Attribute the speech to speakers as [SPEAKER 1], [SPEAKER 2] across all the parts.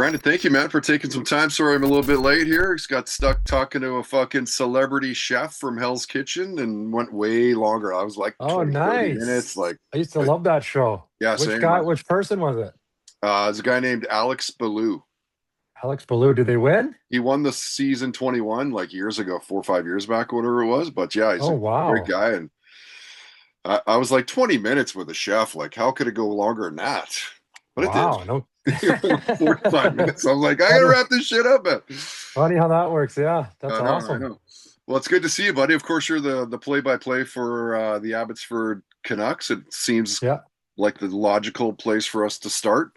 [SPEAKER 1] Brandon, thank you, man, for taking some time. Sorry I'm a little bit late here. Just got stuck talking to a fucking celebrity chef from Hell's Kitchen and went way longer. I was like
[SPEAKER 2] Oh,
[SPEAKER 1] 20, 30 minutes.
[SPEAKER 2] nice.
[SPEAKER 1] Like,
[SPEAKER 2] I used to
[SPEAKER 1] but
[SPEAKER 2] love that show.
[SPEAKER 1] yeah,
[SPEAKER 2] Which
[SPEAKER 1] same.
[SPEAKER 2] guy, which person was it?
[SPEAKER 1] There's a guy named Alex Ballou.
[SPEAKER 2] Alex Ballou. Did they win?
[SPEAKER 1] He won the season 21 like years ago, 4 or 5 years back, whatever it was. But yeah, he's
[SPEAKER 2] Oh,
[SPEAKER 1] a great
[SPEAKER 2] wow.
[SPEAKER 1] guy. And I was like 20 minutes with a chef. Like, how could it go longer than that? But it did.
[SPEAKER 2] Wow. No.
[SPEAKER 1] 45 minutes. I was like, I gotta
[SPEAKER 2] Funny,
[SPEAKER 1] wrap this shit up, man.
[SPEAKER 2] funny how that works. Yeah, that's
[SPEAKER 1] I know, I
[SPEAKER 2] awesome.
[SPEAKER 1] know. Well, it's good to see you, buddy. Of course, you're the play-by-play for the Abbotsford Canucks. It seems
[SPEAKER 2] Yeah.
[SPEAKER 1] like the logical place for us to start.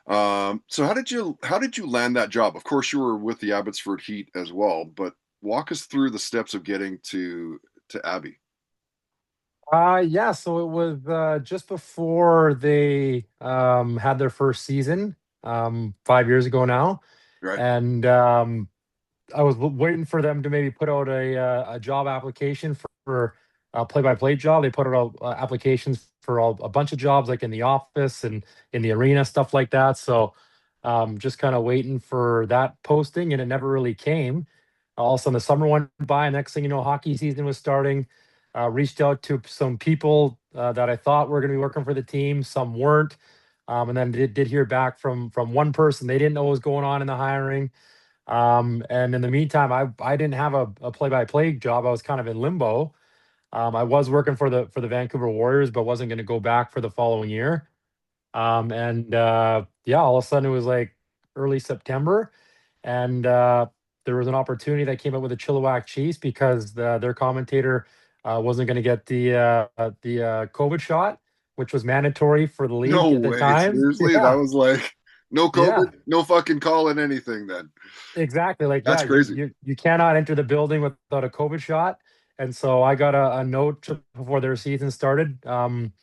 [SPEAKER 1] So how did you land that job? Of course, you were with the Abbotsford Heat as well, but walk us through the steps of getting to Abbey.
[SPEAKER 2] Yeah, so it was just before they had their first season, 5 years ago now.
[SPEAKER 1] Right,
[SPEAKER 2] And I was waiting for them to maybe put out a job application for a play-by-play job. They put out applications for a bunch of jobs, like in the office and in the arena, stuff like that. So just kind of waiting for that posting, and it never really came. All of a sudden, the summer went by. Next thing you know, hockey season was starting. Reached out to some people that I thought were going to be working for the team. Some weren't, and then did hear back from one person. They didn't know what was going on in the hiring. And in the meantime, I didn't have a play-by-play job. I was kind of in limbo. I was working for the Vancouver Warriors, but wasn't going to go back for the following year. And yeah, all of a sudden it was like early September, and there was an opportunity that came up with the Chilliwack Chiefs because their commentator wasn't going to get the COVID shot, which was mandatory for the
[SPEAKER 1] no
[SPEAKER 2] league at the
[SPEAKER 1] way,
[SPEAKER 2] time.
[SPEAKER 1] seriously, that
[SPEAKER 2] Yeah,
[SPEAKER 1] was like no
[SPEAKER 2] yeah.
[SPEAKER 1] COVID, no fucking calling anything. Then
[SPEAKER 2] Exactly. Like,
[SPEAKER 1] that's
[SPEAKER 2] yeah, you
[SPEAKER 1] crazy.
[SPEAKER 2] you cannot enter the building without a COVID shot. And so I got a note just before their season started, from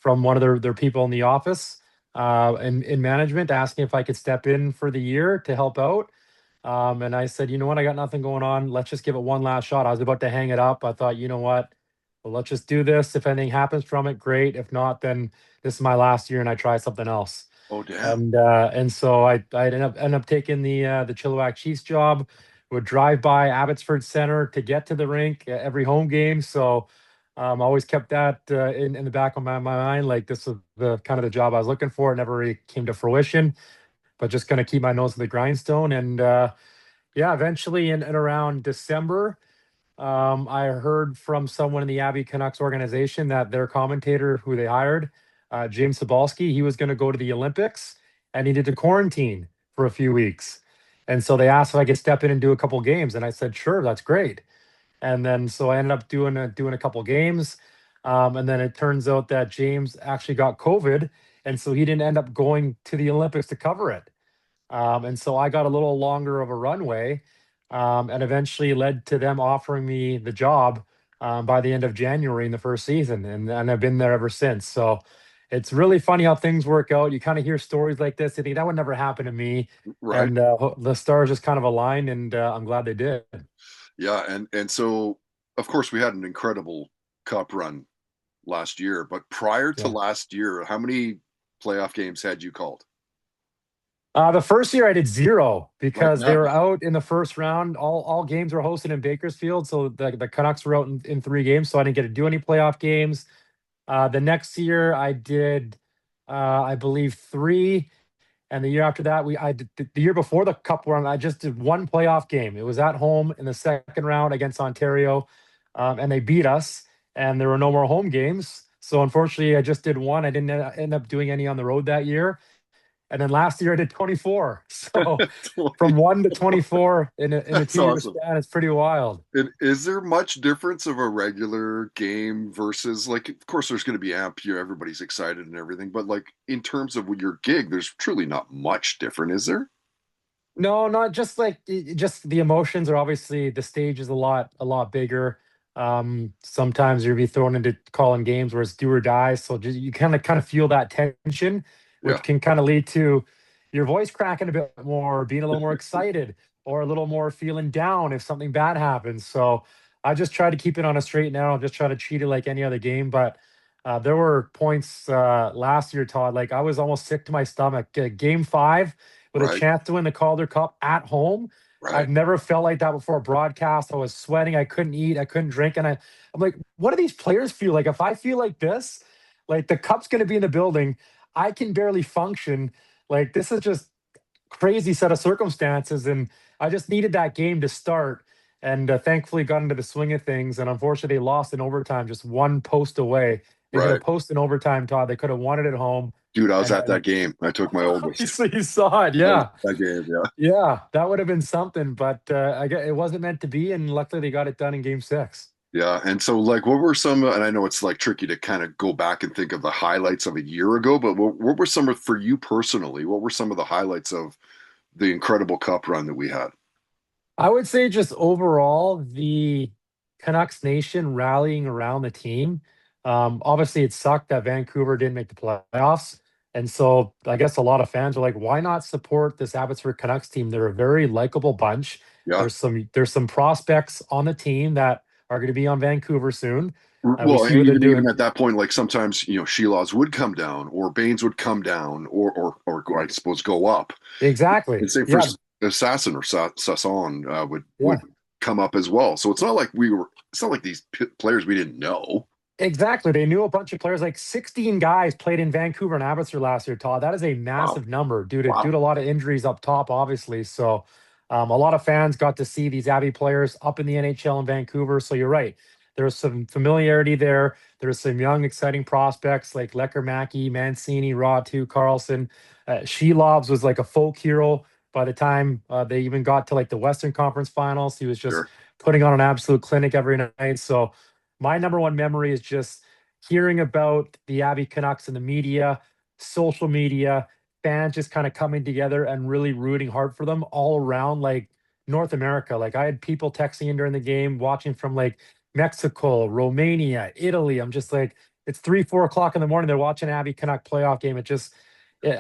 [SPEAKER 2] one of their people in the office, in management, asking if I could step in for the year to help out. And I said, you know what, I got nothing going on. Let's just give it one last shot. I was about to hang it up. I thought, you know what, well, let's just do this. If anything happens from it, great. If not, then this is my last year and I try something else.
[SPEAKER 1] Oh damn.
[SPEAKER 2] And so I ended up taking the Chilliwack Chiefs job. Would drive by Abbotsford Center to get to the rink every home game. So always kept that in the back of my mind. Like, this was the kind of the job I was looking for. It never really came to fruition, but just gonna keep my nose to the grindstone. And yeah, eventually in around December, I heard from someone in the Abbey Canucks organization that their commentator, who they hired, James Sabalski, he was going to go to the Olympics and he needed to quarantine for a few weeks. And so they asked if I could step in and do a couple games, and I said, "Sure, that's great." And then so I ended up doing a couple games, and then it turns out that James actually got COVID, and so he didn't end up going to the Olympics to cover it. And so I got a little longer of a runway, and eventually led to them offering me the job by the end of January in the first season. And I've been there ever since. So it's really funny how things work out. You kind of hear stories like this. You think that would never happen to me.
[SPEAKER 1] Right.
[SPEAKER 2] And the stars just kind of aligned, and I'm glad they did.
[SPEAKER 1] Yeah, and so of course we had an incredible cup run last year, but prior to
[SPEAKER 2] Yeah.
[SPEAKER 1] last year, how many playoff games had you called?
[SPEAKER 2] The first year I did zero
[SPEAKER 1] Right.
[SPEAKER 2] because they
[SPEAKER 1] Yeah.
[SPEAKER 2] were out in the first round. All games were hosted in Bakersfield, so the Canucks were out in 3 games, so I didn't get to do any playoff games. The next year I did, I believe, three, and the year after that, I did the year before the Cup run. I just did one playoff game. It was at home in the second round against Ontario, and they beat us. And there were no more home games, so unfortunately, I just did one. I didn't end up doing any on the road that year. And then last year I did 24. So
[SPEAKER 1] 20.
[SPEAKER 2] from 1 to 24 in a
[SPEAKER 1] That's
[SPEAKER 2] 2 year
[SPEAKER 1] awesome.
[SPEAKER 2] span, it's pretty wild.
[SPEAKER 1] And is there much difference of a regular game versus, like, of course there's going to be amp here, everybody's excited and everything, but like in terms of your gig, there's truly not much different, is there?
[SPEAKER 2] No, not just like just the emotions are obviously the stage is a lot bigger. Sometimes you'll be thrown into calling games where it's do or die. So just, you kind of feel that tension,
[SPEAKER 1] Yeah.
[SPEAKER 2] which can kind of lead to your voice cracking a bit more, being a little more excited, or a little more feeling down if something bad happens. So I just try to keep it on a straight and narrow. Just try to treat it like any other game. But there were points last year, Todd. Like, I was almost sick to my stomach. Game 5 with a
[SPEAKER 1] Right.
[SPEAKER 2] chance to win the Calder Cup at home.
[SPEAKER 1] Right.
[SPEAKER 2] I've never felt like that before a broadcast. I was sweating. I couldn't eat. I couldn't drink. And I'm like, what do these players feel like? If I feel like this, like the cup's going to be in the building, I can barely function. Like this is just crazy set of circumstances. And I just needed that game to start. And thankfully got into the swing of things. And unfortunately, they lost in overtime, just one post away. They hit a
[SPEAKER 1] Right.
[SPEAKER 2] post in overtime, Todd. They could have won it at home.
[SPEAKER 1] Dude, I was
[SPEAKER 2] And
[SPEAKER 1] at that game. I took my oldest.
[SPEAKER 2] obviously, you saw it.
[SPEAKER 1] I was
[SPEAKER 2] Yeah.
[SPEAKER 1] at that game. Yeah.
[SPEAKER 2] Yeah. That would have been something. But I guess it wasn't meant to be. And luckily, they got it done in game 6.
[SPEAKER 1] Yeah. And so, like, what were some, and I know it's like tricky to kind of go back and think of the highlights of a year ago, but what were some of, for you personally, what were some of the highlights of the incredible cup run that we had?
[SPEAKER 2] I would say just overall, the Canucks Nation rallying around the team. Obviously, it sucked that Vancouver didn't make the playoffs. And so I guess a lot of fans are like, why not support this Abbotsford Canucks team? They're a very likable bunch.
[SPEAKER 1] Yeah.
[SPEAKER 2] There's some prospects on the team that are going to be on Vancouver soon. We
[SPEAKER 1] Well,
[SPEAKER 2] see what they're
[SPEAKER 1] even
[SPEAKER 2] doing.
[SPEAKER 1] at that point, like sometimes Sheilaws would come down, or Baines would come down, or I suppose go up.
[SPEAKER 2] Exactly.
[SPEAKER 1] And say for
[SPEAKER 2] Yeah.
[SPEAKER 1] Assassin or Sasson would
[SPEAKER 2] Yeah.
[SPEAKER 1] come up as well. So it's not like we were. It's not like these players we didn't know.
[SPEAKER 2] Exactly. They knew a bunch of players, like 16 guys played in Vancouver and Abbotsford last year, Todd. That is a
[SPEAKER 1] Wow.
[SPEAKER 2] massive number due to
[SPEAKER 1] Wow.
[SPEAKER 2] a lot of injuries up top, obviously. So a lot of fans got to see these Abbey players up in the NHL in Vancouver. So you're right. There's some familiarity there. There's some young, exciting prospects like Lecker Mackey, Mancini, Ratu, Carlson. Shelovs was like a folk hero by the time they even got to like the Western Conference Finals. He was just
[SPEAKER 1] Sure.
[SPEAKER 2] putting on an absolute clinic every night. So my number one memory is just hearing about the Abbey Canucks in the media, social media, fans just kind of coming together and really rooting hard for them all around like North America. Like I had people texting in during the game, watching from like Mexico, Romania, Italy. I'm just like, it's 3, 4 o'clock in the morning. They're watching Abbey Canuck playoff game.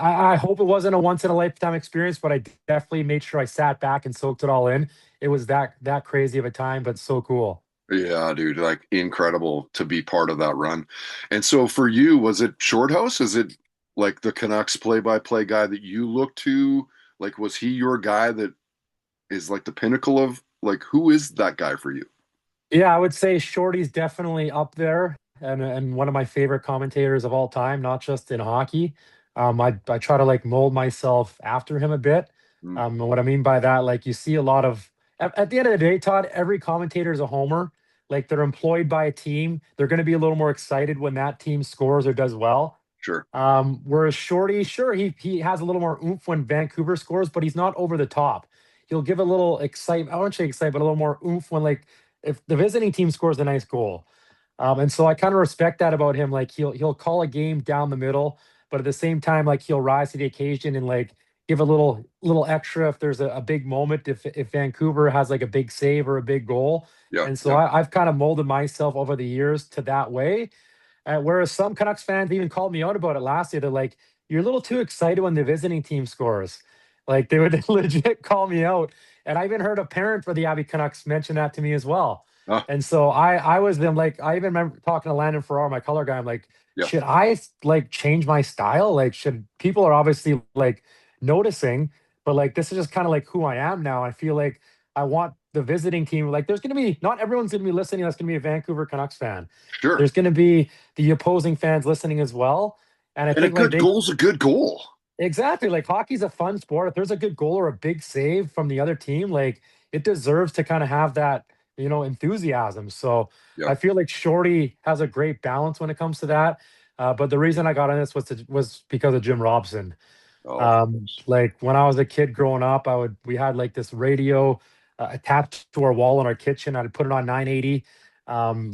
[SPEAKER 2] I hope it wasn't a once in a lifetime experience, but I definitely made sure I sat back and soaked it all in. It was that crazy of a time, but so cool.
[SPEAKER 1] Yeah, dude, like incredible to be part of that run. And so for you, was it Shorthouse? Is it like the Canucks play-by-play guy that you look to? Like, was he your guy that is like the pinnacle of like who is that guy for you?
[SPEAKER 2] Yeah, I would say Shorty's definitely up there and one of my favorite commentators of all time, not just in hockey. I try to like mold myself after him a bit.
[SPEAKER 1] Mm,
[SPEAKER 2] And what I mean by that, like you see a lot of at the end of the day, Todd, every commentator is a homer. Like they're employed by a team. They're going to be a little more excited when that team scores or does well.
[SPEAKER 1] sure.
[SPEAKER 2] Whereas Shorty, sure, he has a little more oomph when Vancouver scores, but he's not over the top. He'll give a little excitement. I wouldn't say excitement, but a little more oomph when like if the visiting team scores a nice goal. And so I kind of respect that about him. Like he'll call a game down the middle, but at the same time, like he'll rise to the occasion and like give a little extra if there's a big moment, if Vancouver has like a big save or a big goal.
[SPEAKER 1] Yeah,
[SPEAKER 2] And so
[SPEAKER 1] yeah,
[SPEAKER 2] I've kind of molded myself over the years to that way. Whereas some Canucks fans even called me out about it last year. They're like, "You're a little too excited when the visiting team scores." Like they would legit call me out. And I even heard a parent for the Abbey Canucks mention that to me as well.
[SPEAKER 1] uh,
[SPEAKER 2] And so I was them like I even remember talking to Landon Farrar, my color guy. I'm like,
[SPEAKER 1] yeah,
[SPEAKER 2] should I like change my style? Like, should people are obviously like noticing, but like this is just kind of like who I am now. I feel like I want the visiting team. Like, there's gonna be not everyone's gonna be listening. That's gonna be a Vancouver Canucks fan.
[SPEAKER 1] sure.
[SPEAKER 2] There's gonna be the opposing fans listening as well. And I
[SPEAKER 1] And a
[SPEAKER 2] think like
[SPEAKER 1] good
[SPEAKER 2] they
[SPEAKER 1] goal's a good goal.
[SPEAKER 2] exactly, like, hockey's a fun sport. If there's a good goal or a big save from the other team, like, it deserves to kinda have that, enthusiasm. So,
[SPEAKER 1] Yeah.
[SPEAKER 2] I feel like Shorty has a great balance when it comes to that. But the reason I got on this was because of Jim Robson.
[SPEAKER 1] Oh, of course.
[SPEAKER 2] Like, when I was a kid growing up, we had, like, this radio, attached to our wall in our kitchen. I'd put it on 980,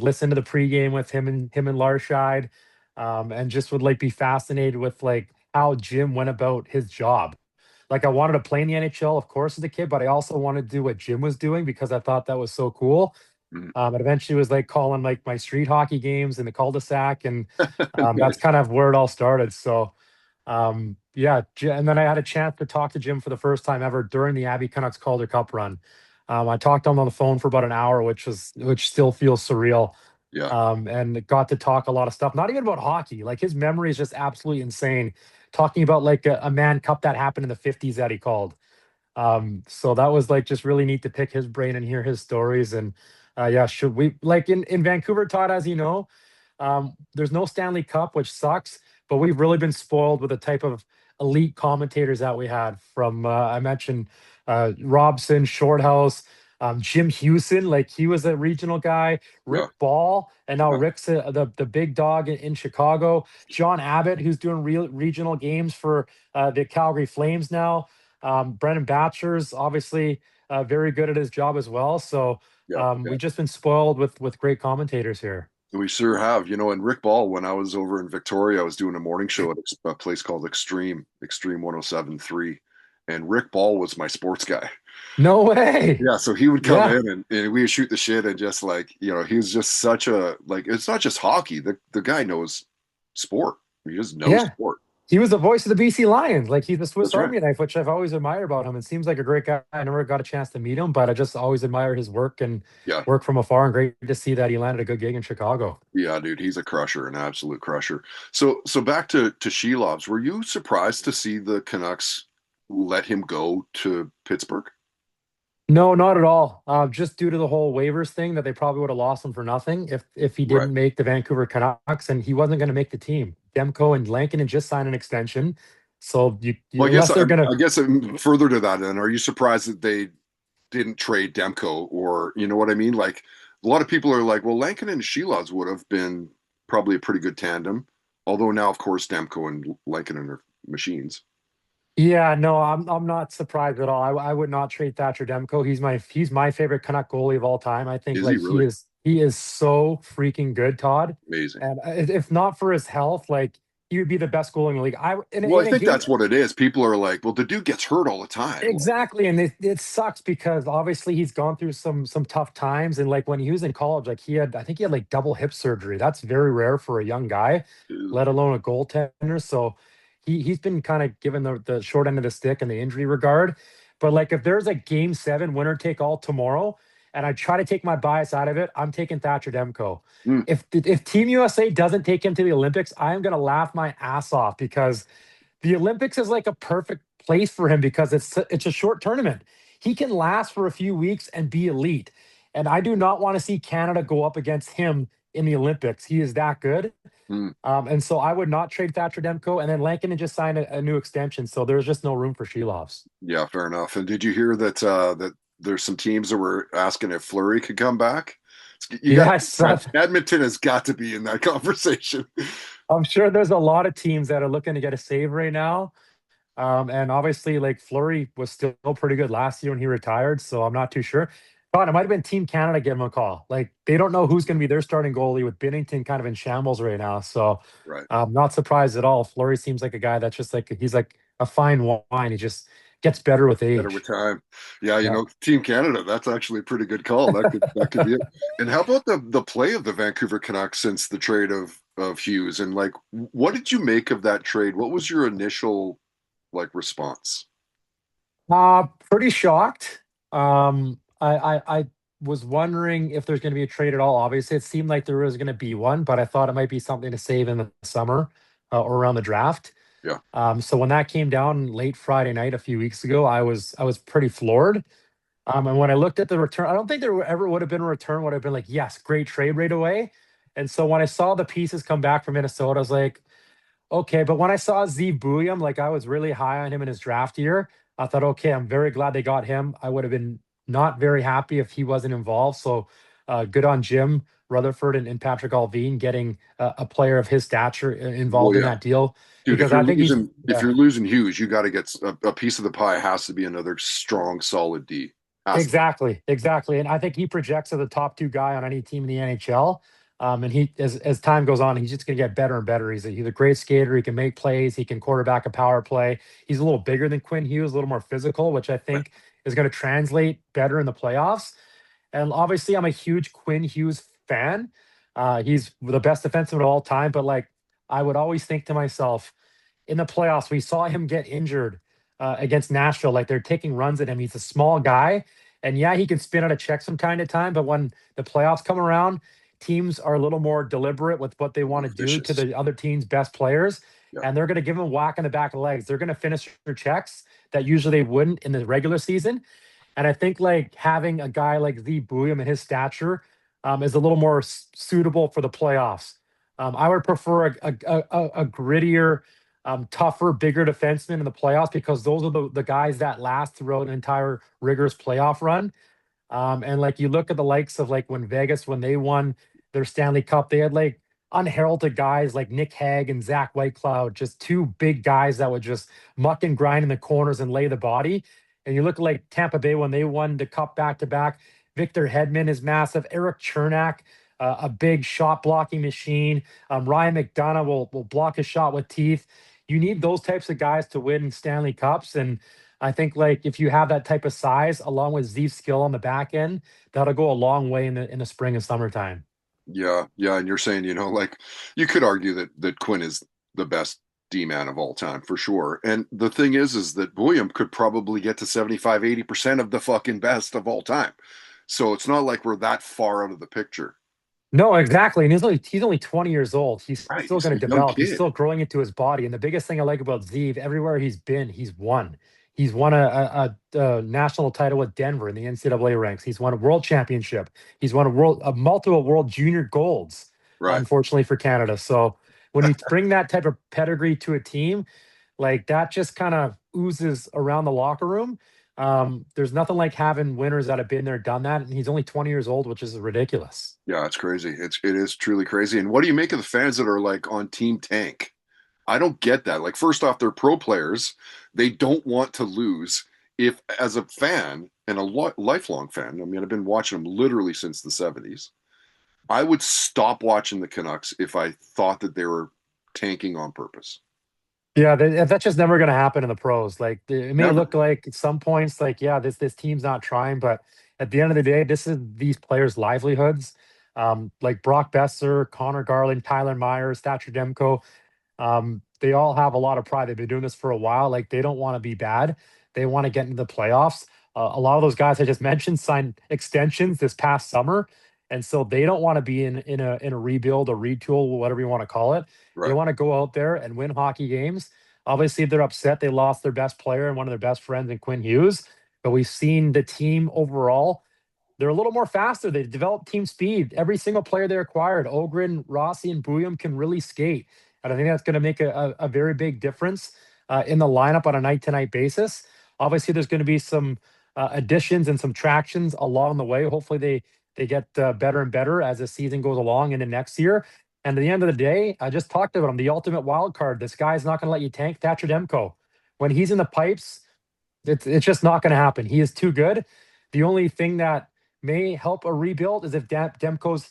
[SPEAKER 2] listen to the pregame with him and Larshide, and just would, like, be fascinated with, like, how Jim went about his job. Like, I wanted to play in the NHL, of course, as a kid, but I also wanted to do what Jim was doing because I thought that was so cool.
[SPEAKER 1] Mm.
[SPEAKER 2] It eventually was, like, calling, like, my street hockey games in the cul-de-sac, and, that's kind of where it all started. So, yeah, and then I had a chance to talk to Jim for the first time ever during the Abbey Canucks Calder Cup run. I talked to him on the phone for about an hour, which still feels surreal.
[SPEAKER 1] Yeah.
[SPEAKER 2] And got to talk a lot of stuff, not even about hockey. Like his memory is just absolutely insane talking about like a man cup that happened in the 50s that he called. So that was like just really neat to pick his brain and hear his stories. And yeah, should we like in Vancouver, Todd, as you know, there's no Stanley Cup, which sucks, but we've really been spoiled with the type of elite commentators that we had from I mentioned Robson, Shorthouse, Jim Hewson, like he was a regional guy,
[SPEAKER 1] Yeah.
[SPEAKER 2] Rick Ball, and now
[SPEAKER 1] Uh-huh.
[SPEAKER 2] Rick's the big dog in Chicago. John Abbott, who's doing real regional games for the Calgary Flames now. Brendan Batchers, obviously, very good at his job as well. So
[SPEAKER 1] Yeah. Yeah.
[SPEAKER 2] we've just been spoiled with great commentators here.
[SPEAKER 1] We sure have. And Rick Ball, when I was over in Victoria, I was doing a morning show at a place called Extreme 107.3. And Rick Ball was my sports guy.
[SPEAKER 2] No way.
[SPEAKER 1] Yeah, so he would come
[SPEAKER 2] Yeah.
[SPEAKER 1] in and we would shoot the shit and just he was just such a like it's not just hockey. The guy knows sport. He just knows
[SPEAKER 2] Yeah.
[SPEAKER 1] sport.
[SPEAKER 2] He was the voice of the BC Lions. Like he's the Swiss
[SPEAKER 1] That's right.
[SPEAKER 2] Army knife, which I've always admired about him. It seems like a great guy. I never got a chance to meet him, but I just always admire his work and
[SPEAKER 1] Yeah.
[SPEAKER 2] work from afar. And great to see that he landed a good gig in Chicago.
[SPEAKER 1] Yeah, dude, he's a crusher, an absolute crusher. So back to Shelovs. Were you surprised to see the Canucks let him go to Pittsburgh?
[SPEAKER 2] No, not at all. Just due to the whole waivers thing that they probably would have lost him for nothing if he
[SPEAKER 1] Right.
[SPEAKER 2] didn't make the Vancouver Canucks and he wasn't going to make the team. Demko and Lankinen just signed an extension, so
[SPEAKER 1] Well,
[SPEAKER 2] unless they're going
[SPEAKER 1] I
[SPEAKER 2] to.
[SPEAKER 1] guess further to that, then, are you surprised that they didn't trade Demko, or you know what I mean? Like a lot of people are like, well, Lankin and Shelovs would have been probably a pretty good tandem. Although now, of course, Demko and Lankinen are machines.
[SPEAKER 2] Yeah, no, I'm not surprised at all. I would not trade Thatcher Demko. He's my favorite Canuck goalie of all time. I think
[SPEAKER 1] Is he
[SPEAKER 2] like he
[SPEAKER 1] really
[SPEAKER 2] is he is so freaking good, Todd.
[SPEAKER 1] amazing?
[SPEAKER 2] And if not for his health, like he would be the best goalie in the league. I
[SPEAKER 1] Well, I
[SPEAKER 2] in a
[SPEAKER 1] think
[SPEAKER 2] game.
[SPEAKER 1] that's what it is. People are like, well, the dude gets hurt all the time.
[SPEAKER 2] Exactly, and it sucks because obviously he's gone through some tough times, and like when he was in college, like I think he had like double hip surgery. That's very rare for a young guy,
[SPEAKER 1] Like,
[SPEAKER 2] let alone a goaltender. So he's been kind of given the short end of the stick in the injury regard. But like if there's a game seven winner take all tomorrow, and I try to take my bias out of it, I'm taking Thatcher Demko.
[SPEAKER 1] mm,
[SPEAKER 2] If Team USA doesn't take him to the Olympics, I am gonna laugh my ass off because the Olympics is like a perfect place for him because it's a short tournament. He can last for a few weeks and be elite. And I do not want to see Canada go up against him in the Olympics. He is that good.
[SPEAKER 1] mm.
[SPEAKER 2] And so I would not trade Thatcher Demko. And then Lankinen just signed a new extension. So there's just no room for Shelovs.
[SPEAKER 1] Yeah, fair enough. And did you hear that there's some teams that were asking if Fleury could come back? You got
[SPEAKER 2] Yes,
[SPEAKER 1] Edmonton has got to be in that conversation.
[SPEAKER 2] I'm sure there's a lot of teams that are looking to get a save right now. And obviously, like Fleury was still pretty good last year when he retired, so I'm not too sure. God, it might have been Team Canada give him a call. Like they don't know who's going to be their starting goalie with Binnington kind of in shambles right now. So
[SPEAKER 1] Right.
[SPEAKER 2] I'm not surprised at all. Fleury seems like a guy that's just like he's like a fine wine. He just gets better with
[SPEAKER 1] Better with
[SPEAKER 2] age.
[SPEAKER 1] time. Yeah,
[SPEAKER 2] Yeah.
[SPEAKER 1] Team Canada, that's actually a pretty good call. That could be it. And how about the play of the Vancouver Canucks since the trade of Hughes? And like what did you make of that trade? What was your initial like response?
[SPEAKER 2] Pretty shocked. I was wondering if there's going to be a trade at all. Obviously, it seemed like there was going to be one, but I thought it might be something to save in the summer or around the draft.
[SPEAKER 1] Yeah.
[SPEAKER 2] So when that came down late Friday night a few weeks ago, I was pretty floored. And when I looked at the return, I don't think there ever would have been a return would have been like, yes, great trade right away. And so when I saw the pieces come back from Minnesota, I was like, okay. But when I saw Z Booyam, like I was really high on him in his draft year. I thought, okay, I'm very glad they got him. I would have been not very happy if he wasn't involved. So good on Jim Rutherford and Patrick Alvine getting a player of his stature
[SPEAKER 1] Well,
[SPEAKER 2] involved in
[SPEAKER 1] yeah.
[SPEAKER 2] that deal
[SPEAKER 1] Dude,
[SPEAKER 2] because I think he's
[SPEAKER 1] if
[SPEAKER 2] yeah.
[SPEAKER 1] you're losing Hughes, you got to get a piece of the pie has to be another strong, solid D. Has to.
[SPEAKER 2] Exactly, exactly. And I think he projects as the top two guy on any team in the NHL. And he, as time goes on, he's just going to get better and better. He's a great skater. He can make plays. He can quarterback a power play. He's a little bigger than Quinn Hughes, a little more physical, which I think is going to translate better in the playoffs. And obviously, I'm a huge Quinn Hughes fan. He's the best defenseman of all time. But like, I would always think to myself, in the playoffs, we saw him get injured against Nashville. Like they're taking runs at him. He's a small guy. And yeah, he can spin out a check from time to time. But when the playoffs come around, teams are a little more deliberate with what they want
[SPEAKER 1] More
[SPEAKER 2] to do to
[SPEAKER 1] vicious.
[SPEAKER 2] the other team's best players.
[SPEAKER 1] Yeah.
[SPEAKER 2] and they're going to give them a whack in the back of the legs. They're going to finish their checks that usually they wouldn't in the regular season. And I think like having a guy like Z Bouillon and his stature is a little more suitable for the playoffs. I would prefer a grittier, tougher, bigger defenseman in the playoffs because those are the guys that last throughout an entire rigorous playoff run. And like you look at the likes of like when Vegas, when they won their Stanley Cup, they had like unheralded guys like Nick Hague and Zach Whitecloud, just two big guys that would just muck and grind in the corners and lay the body. And you look at like Tampa Bay when they won the cup back to back. Victor Hedman is massive. Eric Chernak, a big shot blocking machine. Ryan McDonough will block a shot with teeth. You need those types of guys to win Stanley Cups. And I think like if you have that type of size along with Zee's skill on the back end, that'll go a long way in the spring and summertime.
[SPEAKER 1] Yeah, yeah, and you're saying, like you could argue that Quinn is the best D man of all time for sure. And the thing is that William could probably get to 75-80% of the fucking best of all time. So it's not like we're that far out of the picture.
[SPEAKER 2] No, exactly. And he's only 20 years old. He's
[SPEAKER 1] Right.
[SPEAKER 2] still
[SPEAKER 1] He's
[SPEAKER 2] going
[SPEAKER 1] a
[SPEAKER 2] to
[SPEAKER 1] young
[SPEAKER 2] develop. He's
[SPEAKER 1] kid.
[SPEAKER 2] still growing into his body. And the biggest thing I like about Zeev, everywhere he's been, he's won. He's won a national title with Denver in the NCAA ranks. He's won a world championship. He's won a multiple world junior golds,
[SPEAKER 1] Right.
[SPEAKER 2] unfortunately for Canada. So when you bring that type of pedigree to a team, like that just kind of oozes around the locker room. There's nothing like having winners that have been there, done that. And he's only 20 years old, which is ridiculous.
[SPEAKER 1] Yeah, it's crazy. It is truly crazy. And what do you make of the fans that are like on Team Tank? I don't get that. Like, first off, they're pro players. They don't want to lose. If, as a fan and a lifelong fan, I mean, I've been watching them literally since the 70s, I would stop watching the Canucks if I thought that they were tanking on purpose.
[SPEAKER 2] Yeah, that's just never going to happen in the pros. Like it may
[SPEAKER 1] Never.
[SPEAKER 2] look like at some points, like yeah, this team's not trying, but at the end of the day, this is these players' livelihoods. Like Brock Besser, Connor Garland, Tyler Myers, Thatcher Demko. They all have a lot of pride. They've been doing this for a while. Like they don't want to be bad. They want to get into the playoffs. A lot of those guys I just mentioned signed extensions this past summer, and so they don't want to be in a rebuild, a retool, whatever you want to call it. They
[SPEAKER 1] Right.
[SPEAKER 2] want to go out there and win hockey games. Obviously, they're upset they lost their best player and one of their best friends in Quinn Hughes. But we've seen the team overall they're a little more faster. They've developed team speed. Every single player they acquired, Ogren, Rossi, and Bouillon can really skate. And I think that's going to make a very big difference in the lineup on a night to night basis. Obviously, there's going to be some additions and some tractions along the way. Hopefully, they get better and better as the season goes along into next year. And at the end of the day, I just talked about him, the ultimate wild card. This guy's not going to let you tank Thatcher Demko. When he's in the pipes, it's just not going to happen. He is too good. The only thing that may help a rebuild is if Demko's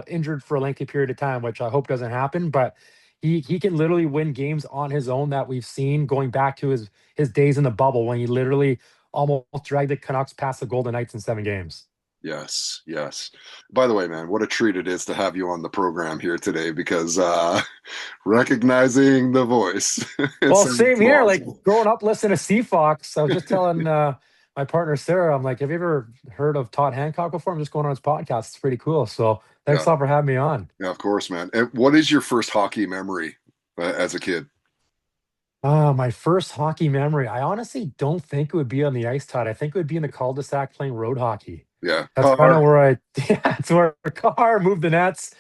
[SPEAKER 2] injured for a lengthy period of time, which I hope doesn't happen. But he can literally win games on his own that we've seen going back to his days in the bubble when he literally almost dragged the Canucks past the Golden Knights in 7 games.
[SPEAKER 1] Yes, yes. By the way, man, what a treat it is to have you on the program here today because recognizing the voice, it
[SPEAKER 2] Well,
[SPEAKER 1] sounds
[SPEAKER 2] same here. Like
[SPEAKER 1] awesome.
[SPEAKER 2] growing up listening to CFOX, I was just telling my partner Sarah, I'm like, have you ever heard of Todd Hancock before? I'm just going on his podcast. It's pretty cool. So thanks
[SPEAKER 1] Yeah,
[SPEAKER 2] a lot for having me on.
[SPEAKER 1] yeah, of course, man. And what is your first hockey memory as a kid?
[SPEAKER 2] My first hockey memory. I honestly don't think it would be on the ice, Todd. I think it would be in the cul-de-sac playing road hockey.
[SPEAKER 1] Yeah,
[SPEAKER 2] That's kind of
[SPEAKER 1] car.
[SPEAKER 2] where yeah, it's where a car moved the nets.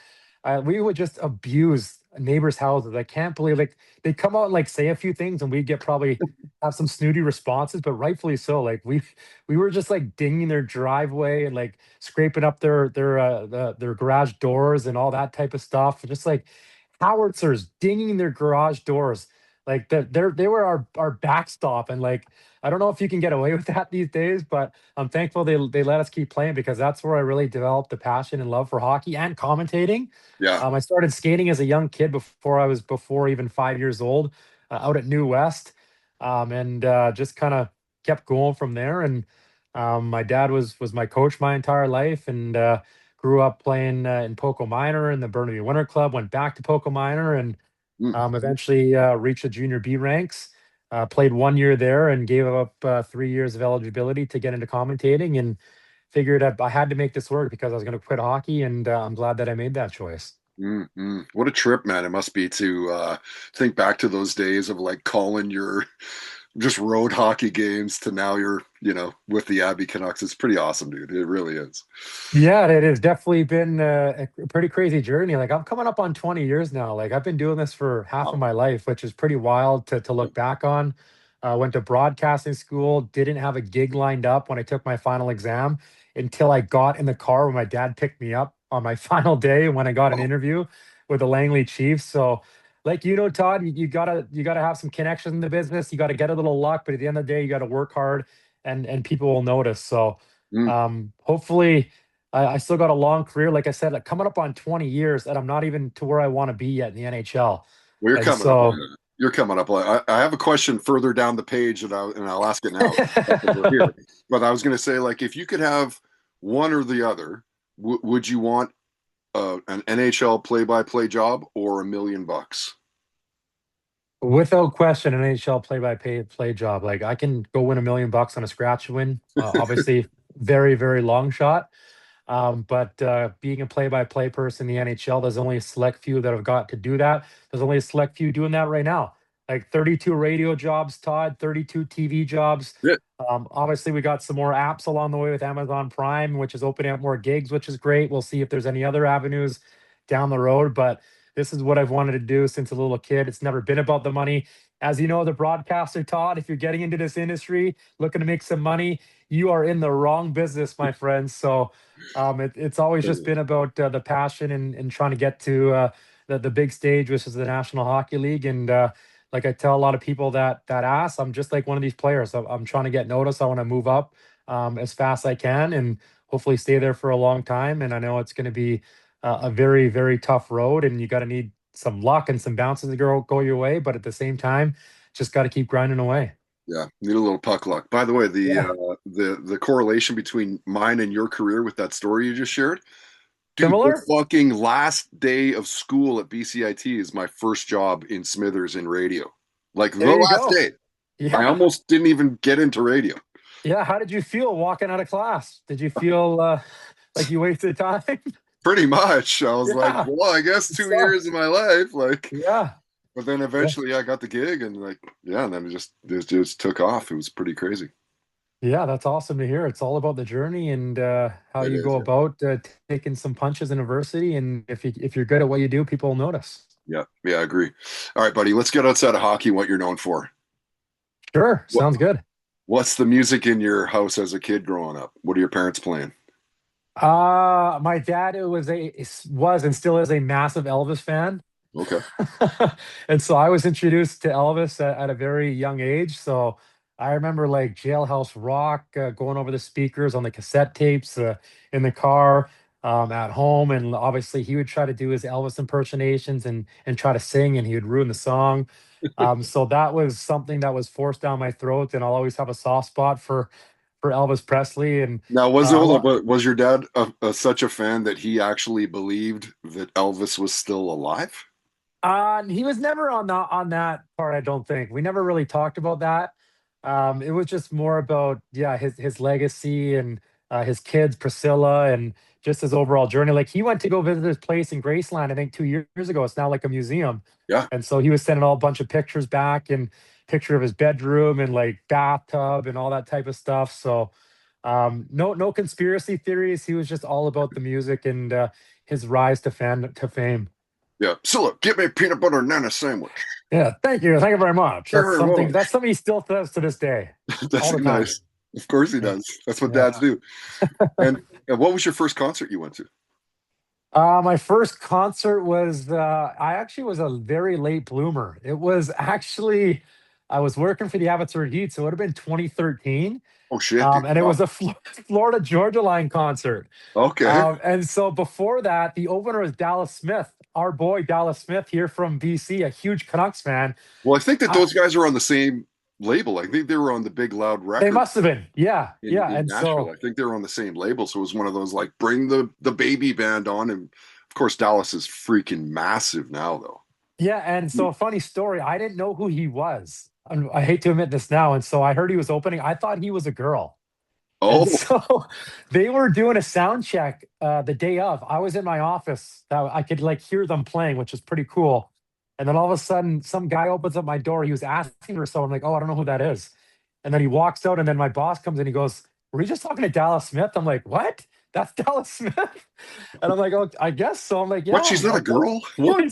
[SPEAKER 2] We would just abuse neighbors' houses. I can't believe like they come out and like say a few things, and we'd get probably have some snooty responses, but rightfully so. Like we were just like dinging their driveway and like scraping up their garage doors and all that type of stuff. Just like howitzers dinging their garage doors. Like they were our backstop, and like I don't know if you can get away with that these days, but I'm thankful they let us keep playing because that's where I really developed the passion and love for hockey and commentating.
[SPEAKER 1] Yeah,
[SPEAKER 2] I started skating as a young kid before even 5 years old, out at New West, and just kind of kept going from there. And my dad was my coach my entire life, and grew up playing in Poco Minor in the Burnaby Winter Club. Went back to Poco Minor and
[SPEAKER 1] mm,
[SPEAKER 2] eventually reached the junior B ranks. Played 1 year there and gave up 3 years of eligibility to get into commentating, and figured I had to make this work because I was going to quit hockey, and I'm glad that I made that choice.
[SPEAKER 1] What a trip, man! It must be to think back to those days of like calling your just road hockey games to now you're, with the Abbey Canucks. It's pretty awesome, dude. It really is.
[SPEAKER 2] Yeah, it has definitely been a pretty crazy journey. Like I'm coming up on 20 years now. Like I've been doing this for half of
[SPEAKER 1] Wow.
[SPEAKER 2] my life, which is pretty wild to
[SPEAKER 1] Yeah.
[SPEAKER 2] look back on. Went to broadcasting school, didn't have a gig lined up when I took my final exam until I got in the car when my dad picked me up on my final day when I got an
[SPEAKER 1] Wow.
[SPEAKER 2] interview with the Langley Chiefs. So, like Todd, you gotta have some connections in the business. You got to get a little luck, but at the end of the day, you got to work hard, and people will notice. So,
[SPEAKER 1] Mm.
[SPEAKER 2] hopefully I still got a long career. Like I said, like coming up on 20 years, and I'm not even to where I want to be yet in the NHL.
[SPEAKER 1] Well, you're
[SPEAKER 2] And
[SPEAKER 1] coming up on
[SPEAKER 2] so,
[SPEAKER 1] it. You're coming up on it. I have a question further down the page, and I'll ask it now because we're here. But I was going to say, like, if you could have one or the other, would you want an NHL play-by-play job or $1 million?
[SPEAKER 2] without question, an NHL play-by-play job. Like I can go win $1 million on a scratch win. Obviously, very, very long shot. But being a play-by-play person in the NHL, there's only a select few that have got to do that. There's only a select few doing that right now. Like 32 radio jobs, Todd, 32 TV jobs.
[SPEAKER 1] Yeah.
[SPEAKER 2] Obviously, we got some more apps along the way with Amazon Prime, which is opening up more gigs, which is great. We'll see if there's any other avenues down the road. But this is what I've wanted to do since a little kid. It's never been about the money. As you know, the broadcaster, Todd, if you're getting into this industry looking to make some money, you are in the wrong business, my friends. So it's always just been about the passion and trying to get to the big stage, which is the National Hockey League. And like I tell a lot of people that ask, I'm just like one of these players. I'm trying to get noticed. I want to move up as fast as I can and hopefully stay there for a long time. And I know it's going to be a very, very tough road, and you got to need some luck and some bounces to go your way. But at the same time, just got to keep grinding away.
[SPEAKER 1] Yeah, need a little puck luck. By the way,
[SPEAKER 2] Yeah.
[SPEAKER 1] the correlation between mine and your career with that story you just shared, dude, the
[SPEAKER 2] Similar?
[SPEAKER 1] fucking last day of school at BCIT is my first job in Smithers in radio. Like the
[SPEAKER 2] There you
[SPEAKER 1] last
[SPEAKER 2] go.
[SPEAKER 1] day. I
[SPEAKER 2] Yeah.
[SPEAKER 1] almost didn't even get into radio.
[SPEAKER 2] Yeah, how did you feel walking out of class? Did you feel like you wasted time?
[SPEAKER 1] Pretty much. I was like,
[SPEAKER 2] Yeah,
[SPEAKER 1] well, I guess
[SPEAKER 2] it
[SPEAKER 1] 2 years
[SPEAKER 2] sucks.
[SPEAKER 1] of my life. Like,
[SPEAKER 2] Yeah,
[SPEAKER 1] but then
[SPEAKER 2] yeah,
[SPEAKER 1] eventually I got the gig and like, yeah, and then it just took off. It was pretty crazy.
[SPEAKER 2] yeah. That's awesome to hear. It's all about the journey and how
[SPEAKER 1] It
[SPEAKER 2] you
[SPEAKER 1] is,
[SPEAKER 2] go
[SPEAKER 1] yeah.
[SPEAKER 2] about taking some punches in adversity. And if you're good at what you do, people will notice.
[SPEAKER 1] Yeah, yeah, I agree. All right, buddy, let's get outside of hockey, what you're known for.
[SPEAKER 2] Sure,
[SPEAKER 1] What
[SPEAKER 2] sounds good.
[SPEAKER 1] what's the music in your house as a kid growing up? What are your parents playing?
[SPEAKER 2] My dad was and still is a massive Elvis fan.
[SPEAKER 1] Okay.
[SPEAKER 2] And so I was introduced to Elvis at a very young age. So I remember like Jailhouse Rock going over the speakers on the cassette tapes in the car at home. And obviously he would try to do his Elvis impersonations and try to sing, and he would ruin the song. So that was something that was forced down my throat. And I'll always have a soft spot for Elvis Presley. And
[SPEAKER 1] Now,
[SPEAKER 2] a lot.
[SPEAKER 1] was your dad such a fan that he actually believed that Elvis was still alive?
[SPEAKER 2] He was never on that part, I don't think. We never really talked about that. It was just more about, yeah, his legacy and his kids, Priscilla, and just his overall journey. Like he went to go visit his place in Graceland, I think 2 years ago. It's now like a museum.
[SPEAKER 1] Yeah,
[SPEAKER 2] And so he was sending all a bunch of pictures back and picture of his bedroom and like bathtub and all that type of stuff. So no conspiracy theories. He was just all about the music and his rise to fame.
[SPEAKER 1] yeah. So look, get me a peanut butter and nana sandwich.
[SPEAKER 2] Yeah, thank you. Thank you very much. That's
[SPEAKER 1] Very
[SPEAKER 2] something
[SPEAKER 1] much.
[SPEAKER 2] that's something he still does to this day,
[SPEAKER 1] That's
[SPEAKER 2] all the time.
[SPEAKER 1] nice. Of course he
[SPEAKER 2] Yeah.
[SPEAKER 1] does. That's what dads
[SPEAKER 2] Yeah.
[SPEAKER 1] do. And what was your first concert you went to?
[SPEAKER 2] My first concert was I actually was a very late bloomer. It was actually I was working for the Abbotsford Heat, so it would have been 2013.
[SPEAKER 1] Oh shit, dude.
[SPEAKER 2] And it
[SPEAKER 1] Wow.
[SPEAKER 2] was a Florida Georgia Line concert.
[SPEAKER 1] Okay.
[SPEAKER 2] And so before that, the opener was Dallas Smith, our boy Dallas Smith here from BC, a huge Canucks fan.
[SPEAKER 1] Well, I think that
[SPEAKER 2] I,
[SPEAKER 1] those guys are on the same label. I think they were on the Big Loud
[SPEAKER 2] they
[SPEAKER 1] Records
[SPEAKER 2] must have been, yeah, yeah.
[SPEAKER 1] in
[SPEAKER 2] And
[SPEAKER 1] Nashville.
[SPEAKER 2] so
[SPEAKER 1] I think they were on the same label. So it was one of those like bring the baby band on. And of course, Dallas is freaking massive now, though.
[SPEAKER 2] Yeah, and so a funny story, I didn't know who he was. And I hate to admit this now, and so I heard he was opening. I thought he was a girl. And
[SPEAKER 1] Oh,
[SPEAKER 2] so they were doing a sound check the day of. I was in my office. I could like hear them playing, which is pretty cool. And then all of a sudden, some guy opens up my door. He was asking for someone. I'm like, oh, I don't know who that is. And then he walks out, and then my boss comes in. He goes, "Were you just talking to Dallas Smith?" I'm like, "What? That's Dallas Smith?" And I'm like, "Oh, I guess so." I'm like,
[SPEAKER 1] what?
[SPEAKER 2] "Yeah,
[SPEAKER 1] She's not a girl?
[SPEAKER 2] yeah,
[SPEAKER 1] What?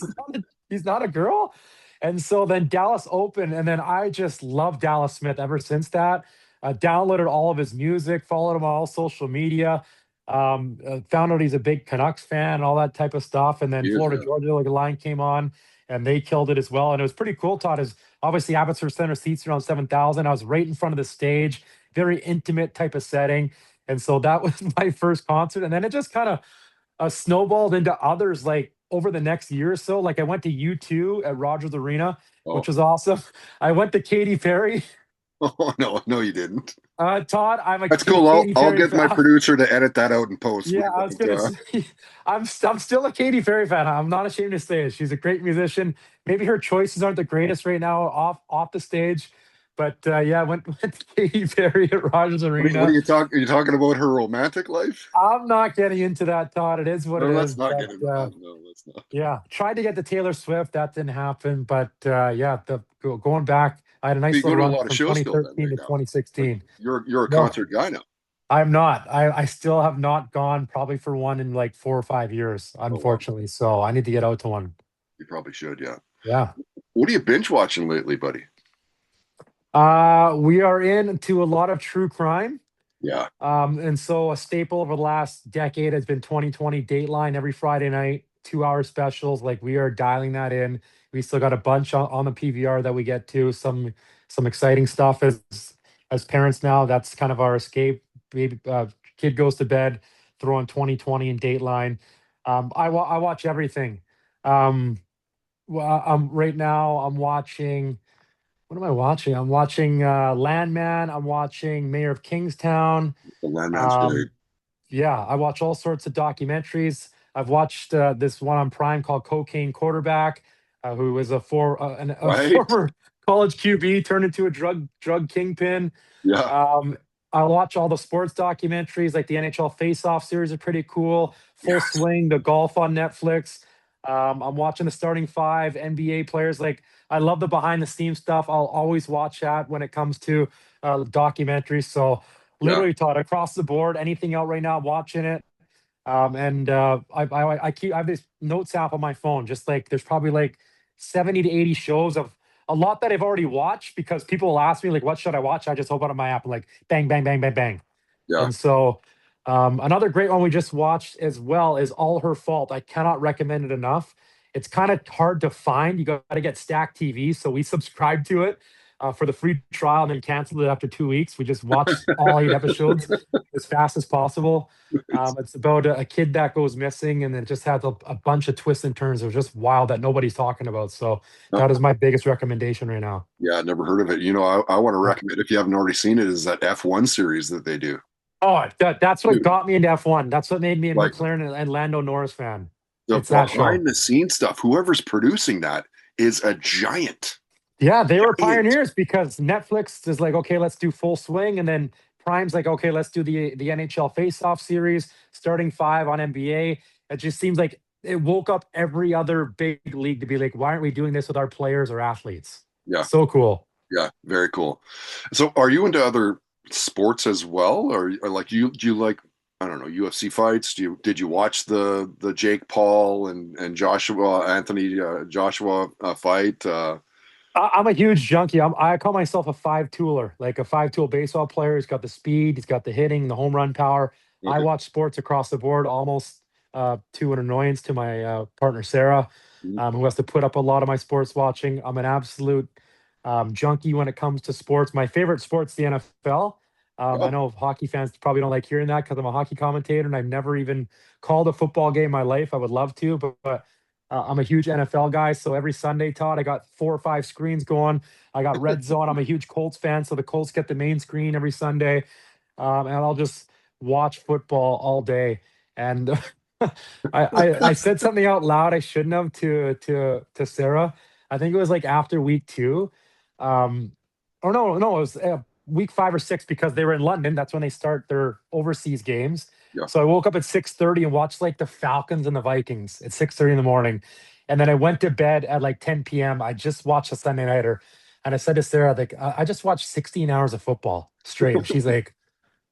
[SPEAKER 2] he's not a girl." And so then Dallas opened, and then I just love Dallas Smith ever since that. Downloaded all of his music, followed him on all social media. Found out he's a big Canucks fan, all that type of stuff. And then
[SPEAKER 1] He is,
[SPEAKER 2] Florida
[SPEAKER 1] yeah.
[SPEAKER 2] Georgia like, line came on, and they killed it as well. And it was pretty cool. Todd is obviously Abbotsford Center seats around 7,000. I was right in front of the stage, very intimate type of setting. And so that was my first concert. And then it just kind of snowballed into others like over the next year or so. Like I went to U2 at Rogers Arena, which
[SPEAKER 1] Oh,
[SPEAKER 2] was awesome. I went to Katy Perry.
[SPEAKER 1] oh no, no, you didn't.
[SPEAKER 2] Todd, I'm a
[SPEAKER 1] That's cool.
[SPEAKER 2] Katy
[SPEAKER 1] I'll
[SPEAKER 2] Perry
[SPEAKER 1] get my
[SPEAKER 2] fan.
[SPEAKER 1] producer to edit that out in post. We
[SPEAKER 2] Yeah, I was
[SPEAKER 1] won't.
[SPEAKER 2] gonna say, I'm still a Katy Perry fan. I'm not ashamed to say it. She's a great musician. Maybe her choices aren't the greatest right now off the stage, but yeah, went to Katy Perry at Rogers
[SPEAKER 1] What are
[SPEAKER 2] Arena.
[SPEAKER 1] you talking? Are you talking about her romantic life?
[SPEAKER 2] I'm not getting into that, Todd. It is what
[SPEAKER 1] No,
[SPEAKER 2] it
[SPEAKER 1] let's
[SPEAKER 2] is.
[SPEAKER 1] not
[SPEAKER 2] But
[SPEAKER 1] get into that. No, let's not.
[SPEAKER 2] yeah, tried to get to Taylor Swift. That didn't happen. But yeah, going back, I had a
[SPEAKER 1] So you
[SPEAKER 2] nice
[SPEAKER 1] go
[SPEAKER 2] little
[SPEAKER 1] to a
[SPEAKER 2] run
[SPEAKER 1] lot of
[SPEAKER 2] from
[SPEAKER 1] shows still then,
[SPEAKER 2] 2013
[SPEAKER 1] right
[SPEAKER 2] to
[SPEAKER 1] now. Like
[SPEAKER 2] 2016.
[SPEAKER 1] you're a
[SPEAKER 2] No,
[SPEAKER 1] concert guy now.
[SPEAKER 2] I'm not. I still have not gone probably for one in like 4 or 5 years,
[SPEAKER 1] Oh wow,
[SPEAKER 2] unfortunately. So I need to get out to one.
[SPEAKER 1] you probably should. Yeah.
[SPEAKER 2] Yeah.
[SPEAKER 1] What are you binge watching lately, buddy?
[SPEAKER 2] We are into a lot of true crime.
[SPEAKER 1] Yeah.
[SPEAKER 2] And so a staple over the last decade has been 2020 Dateline every Friday night, 2 hour specials. Like we are dialing that in. We still got a bunch on the PVR that we get to. Some exciting stuff as parents now. That's kind of our escape. Baby, kid goes to bed, throw on 2020 and Dateline. I watch everything. Um, right now I'm watching. What am I watching? I'm watching Landman. I'm watching Mayor of Kingstown.
[SPEAKER 1] The Landman's great.
[SPEAKER 2] Um, yeah, I watch all sorts of documentaries. I've watched this one on Prime called Cocaine Quarterback, who was a
[SPEAKER 1] Right?
[SPEAKER 2] former college QB turned into a drug kingpin.
[SPEAKER 1] Yeah.
[SPEAKER 2] Um, I watch all the sports documentaries, like the NHL Face-Off series are pretty cool. Full
[SPEAKER 1] Yes.
[SPEAKER 2] Swing, the golf on Netflix. I'm watching the starting five NBA players. Like I love the behind the scenes stuff. I'll always watch that when it comes to documentaries. So
[SPEAKER 1] Yeah.
[SPEAKER 2] literally, Todd, across the board, anything out right now, watching it. And I have this notes app on my phone. Just like there's probably like 70 to 80 shows of a lot that I've already watched because people will ask me like, what should I watch? I just open up my app and like bang, bang, bang, bang, bang.
[SPEAKER 1] Yeah.
[SPEAKER 2] And so another great one we just watched as well is All Her Fault. I cannot recommend it enough. It's kind of hard to find. You got to get Stack TV. So we subscribed to it for the free trial and then canceled it after 2 weeks. We just watched all 8 episodes as fast as possible. It's about a kid that goes missing and it just has a bunch of twists and turns. It was just wild that nobody's talking about. So
[SPEAKER 1] No,
[SPEAKER 2] that is my biggest recommendation right now.
[SPEAKER 1] yeah, never heard of it. I want to
[SPEAKER 2] Yeah.
[SPEAKER 1] recommend if you haven't already seen it, is that F1 series that they do.
[SPEAKER 2] Oh, that's what
[SPEAKER 1] Dude,
[SPEAKER 2] got me into F1. That's what made me a
[SPEAKER 1] like
[SPEAKER 2] McLaren and Lando Norris fan.
[SPEAKER 1] the
[SPEAKER 2] It's that show.
[SPEAKER 1] behind the scenes stuff, whoever's producing that is a giant.
[SPEAKER 2] Yeah, they were
[SPEAKER 1] Giant.
[SPEAKER 2] pioneers because Netflix is like, okay, let's do Full Swing, and then Prime's like, okay, let's do the NHL Face-Off series, starting five on NBA. It just seems like it woke up every other big league to be like, why aren't we doing this with our players or athletes?
[SPEAKER 1] Yeah.
[SPEAKER 2] So cool.
[SPEAKER 1] Yeah. Very cool. So are you into other sports as well? Or like do you like, I don't know, UFC fights? Did you watch the Jake Paul and Joshua Anthony Joshua fight?
[SPEAKER 2] I'm a huge junkie. I call myself a five tooler, like a five tool baseball player. He's got the speed, he's got the hitting, the home run power. I
[SPEAKER 1] Okay.
[SPEAKER 2] watch sports across the board, almost to an annoyance to my partner Sarah,
[SPEAKER 1] Mhm.
[SPEAKER 2] who has to put up a lot of my sports watching. I'm an absolute junkie when it comes to sports. My favorite sport's the NFL. I
[SPEAKER 1] Oh,
[SPEAKER 2] know hockey fans probably don't like hearing that because I'm a hockey commentator and I've never even called a football game in my life. I would love to, but I'm a huge NFL guy. So every Sunday, Todd, I got 4 or 5 screens going. I got Red Zone. I'm a huge Colts fan. So the Colts get the main screen every Sunday. And I'll just watch football all day. And I said something out loud I shouldn't have to Sarah. I think it was like after week two. Um, or no, it was week 5 or 6 because they were in London. That's when they start their overseas games.
[SPEAKER 1] Yeah.
[SPEAKER 2] So I woke up at 6:30 and watched like the Falcons and the Vikings at 6:30 in the morning. And then I went to bed at like 10 p.m. I just watched a Sunday Nighter. And I said to Sarah, like, I just watched 16 hours of football straight. And she's like,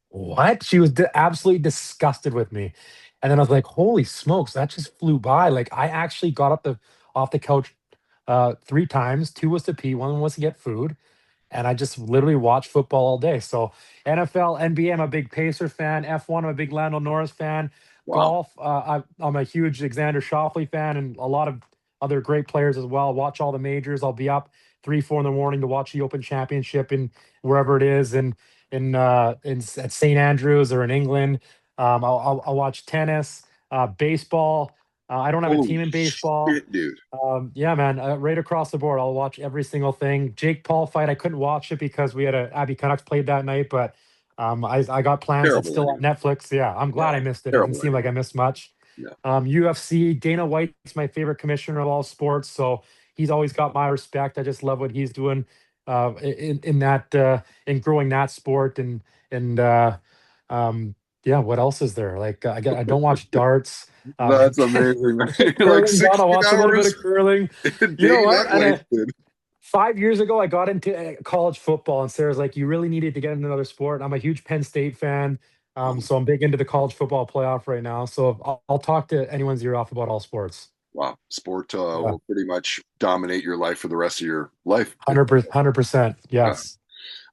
[SPEAKER 2] what? She was absolutely disgusted with me. And then I was like, holy smokes, that just flew by. Like I actually got up the off the couch 3 times. Two was to pee, one was to get food, and I just literally watch football all day. So NFL, NBA, I'm a big Pacer fan. F1, I'm a big Lando Norris fan.
[SPEAKER 1] Wow.
[SPEAKER 2] Golf, I'm a huge Xander Schauffele fan, and a lot of other great players as well. Watch all the majors. I'll be up 3, 4 in the morning to watch the Open Championship in wherever it is in at St Andrews or in England. I'll watch tennis, baseball. I don't have a
[SPEAKER 1] Holy
[SPEAKER 2] team in baseball.
[SPEAKER 1] shit, dude.
[SPEAKER 2] Yeah, man, right across the board. I'll watch every single thing. Jake Paul fight, I couldn't watch it because we had a Abbey Canucks played that night, but I got plans. It's
[SPEAKER 1] Terrible
[SPEAKER 2] still on
[SPEAKER 1] idea.
[SPEAKER 2] Netflix. Yeah, I'm glad
[SPEAKER 1] Yeah.
[SPEAKER 2] I missed it. It didn't
[SPEAKER 1] Terrible
[SPEAKER 2] seem
[SPEAKER 1] idea.
[SPEAKER 2] like I missed much.
[SPEAKER 1] Yeah.
[SPEAKER 2] UFC, Dana White's my favorite commissioner of all sports, so he's always got my respect. I just love what he's doing in that in growing that sport and um yeah, what else is there? Like I don't watch darts.
[SPEAKER 1] That's amazing. Like
[SPEAKER 2] Curling's on. I
[SPEAKER 1] 16
[SPEAKER 2] watch a little bit of
[SPEAKER 1] hours
[SPEAKER 2] curling.
[SPEAKER 1] a
[SPEAKER 2] You know
[SPEAKER 1] day.
[SPEAKER 2] what?
[SPEAKER 1] That
[SPEAKER 2] And
[SPEAKER 1] wasted.
[SPEAKER 2] 5 years ago, I got into college football, and Sarah's like, "You really needed to get into another sport." And I'm a huge Penn State fan,
[SPEAKER 1] Wow.
[SPEAKER 2] so I'm big into the college football playoff right now. So I'll talk to anyone's ear off about all sports.
[SPEAKER 1] Wow. Sport
[SPEAKER 2] Yeah,
[SPEAKER 1] will pretty much dominate your life for the rest of your life.
[SPEAKER 2] 100%.
[SPEAKER 1] Yeah.
[SPEAKER 2] Yes.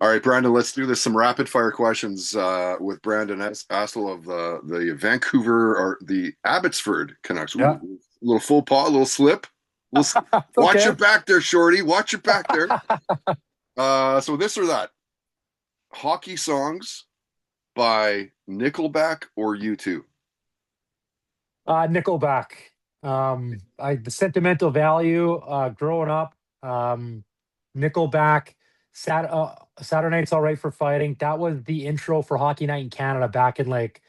[SPEAKER 1] All right, Brandon, let's do this. Some rapid fire questions with Brandon Astle of the Vancouver or the Abbotsford Canucks. Ooh,
[SPEAKER 2] Yeah.
[SPEAKER 1] little full paw, little slip. Watch your
[SPEAKER 2] Okay.
[SPEAKER 1] back there, Shorty. Watch your back there. So this or that. Hockey songs by Nickelback or U2?
[SPEAKER 2] Nickelback. The sentimental value. Growing up, Nickelback. Saturday Night's All Right for Fighting. That was the intro for Hockey Night in Canada back in like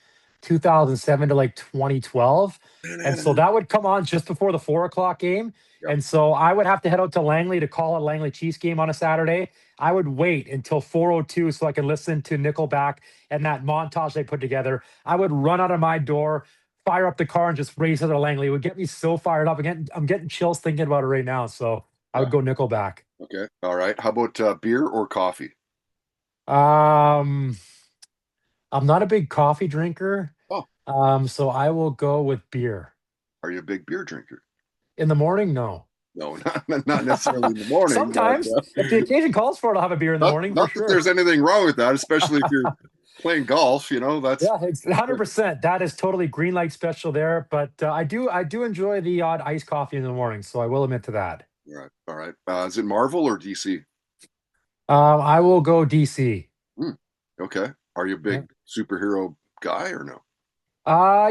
[SPEAKER 2] 2007 to like 2012. And so that would come on just before the 4 o'clock game.
[SPEAKER 1] Yeah.
[SPEAKER 2] And so I would have to head out to Langley to call a Langley Chiefs game on a Saturday. I would wait until 4:02 so I could listen to Nickelback and that montage they put together. I would run out of my door, fire up the car, and just race out to Langley. It would get me so fired up. I'm getting chills thinking about it right now. So I
[SPEAKER 1] Yeah.
[SPEAKER 2] would go Nickelback.
[SPEAKER 1] Okay. All right. How about beer or coffee?
[SPEAKER 2] Um, I'm not a big coffee drinker.
[SPEAKER 1] Oh,
[SPEAKER 2] So I will go with beer.
[SPEAKER 1] are you a big beer drinker?
[SPEAKER 2] In the morning, no.
[SPEAKER 1] No, not necessarily in the morning, but
[SPEAKER 2] Sometimes, if the occasion calls for it, I'll have a beer in the morning for
[SPEAKER 1] not that
[SPEAKER 2] sure.
[SPEAKER 1] there's anything wrong with that, especially if you're playing golf. You know, that's
[SPEAKER 2] Yeah, it's 100%. That is totally green light special there. But I do enjoy the odd iced coffee in the morning, so I will admit to that.
[SPEAKER 1] all right. All right. Is it Marvel or DC?
[SPEAKER 2] I will go DC.
[SPEAKER 1] Hmm, okay. Are you a
[SPEAKER 2] Yeah.
[SPEAKER 1] big superhero guy or no?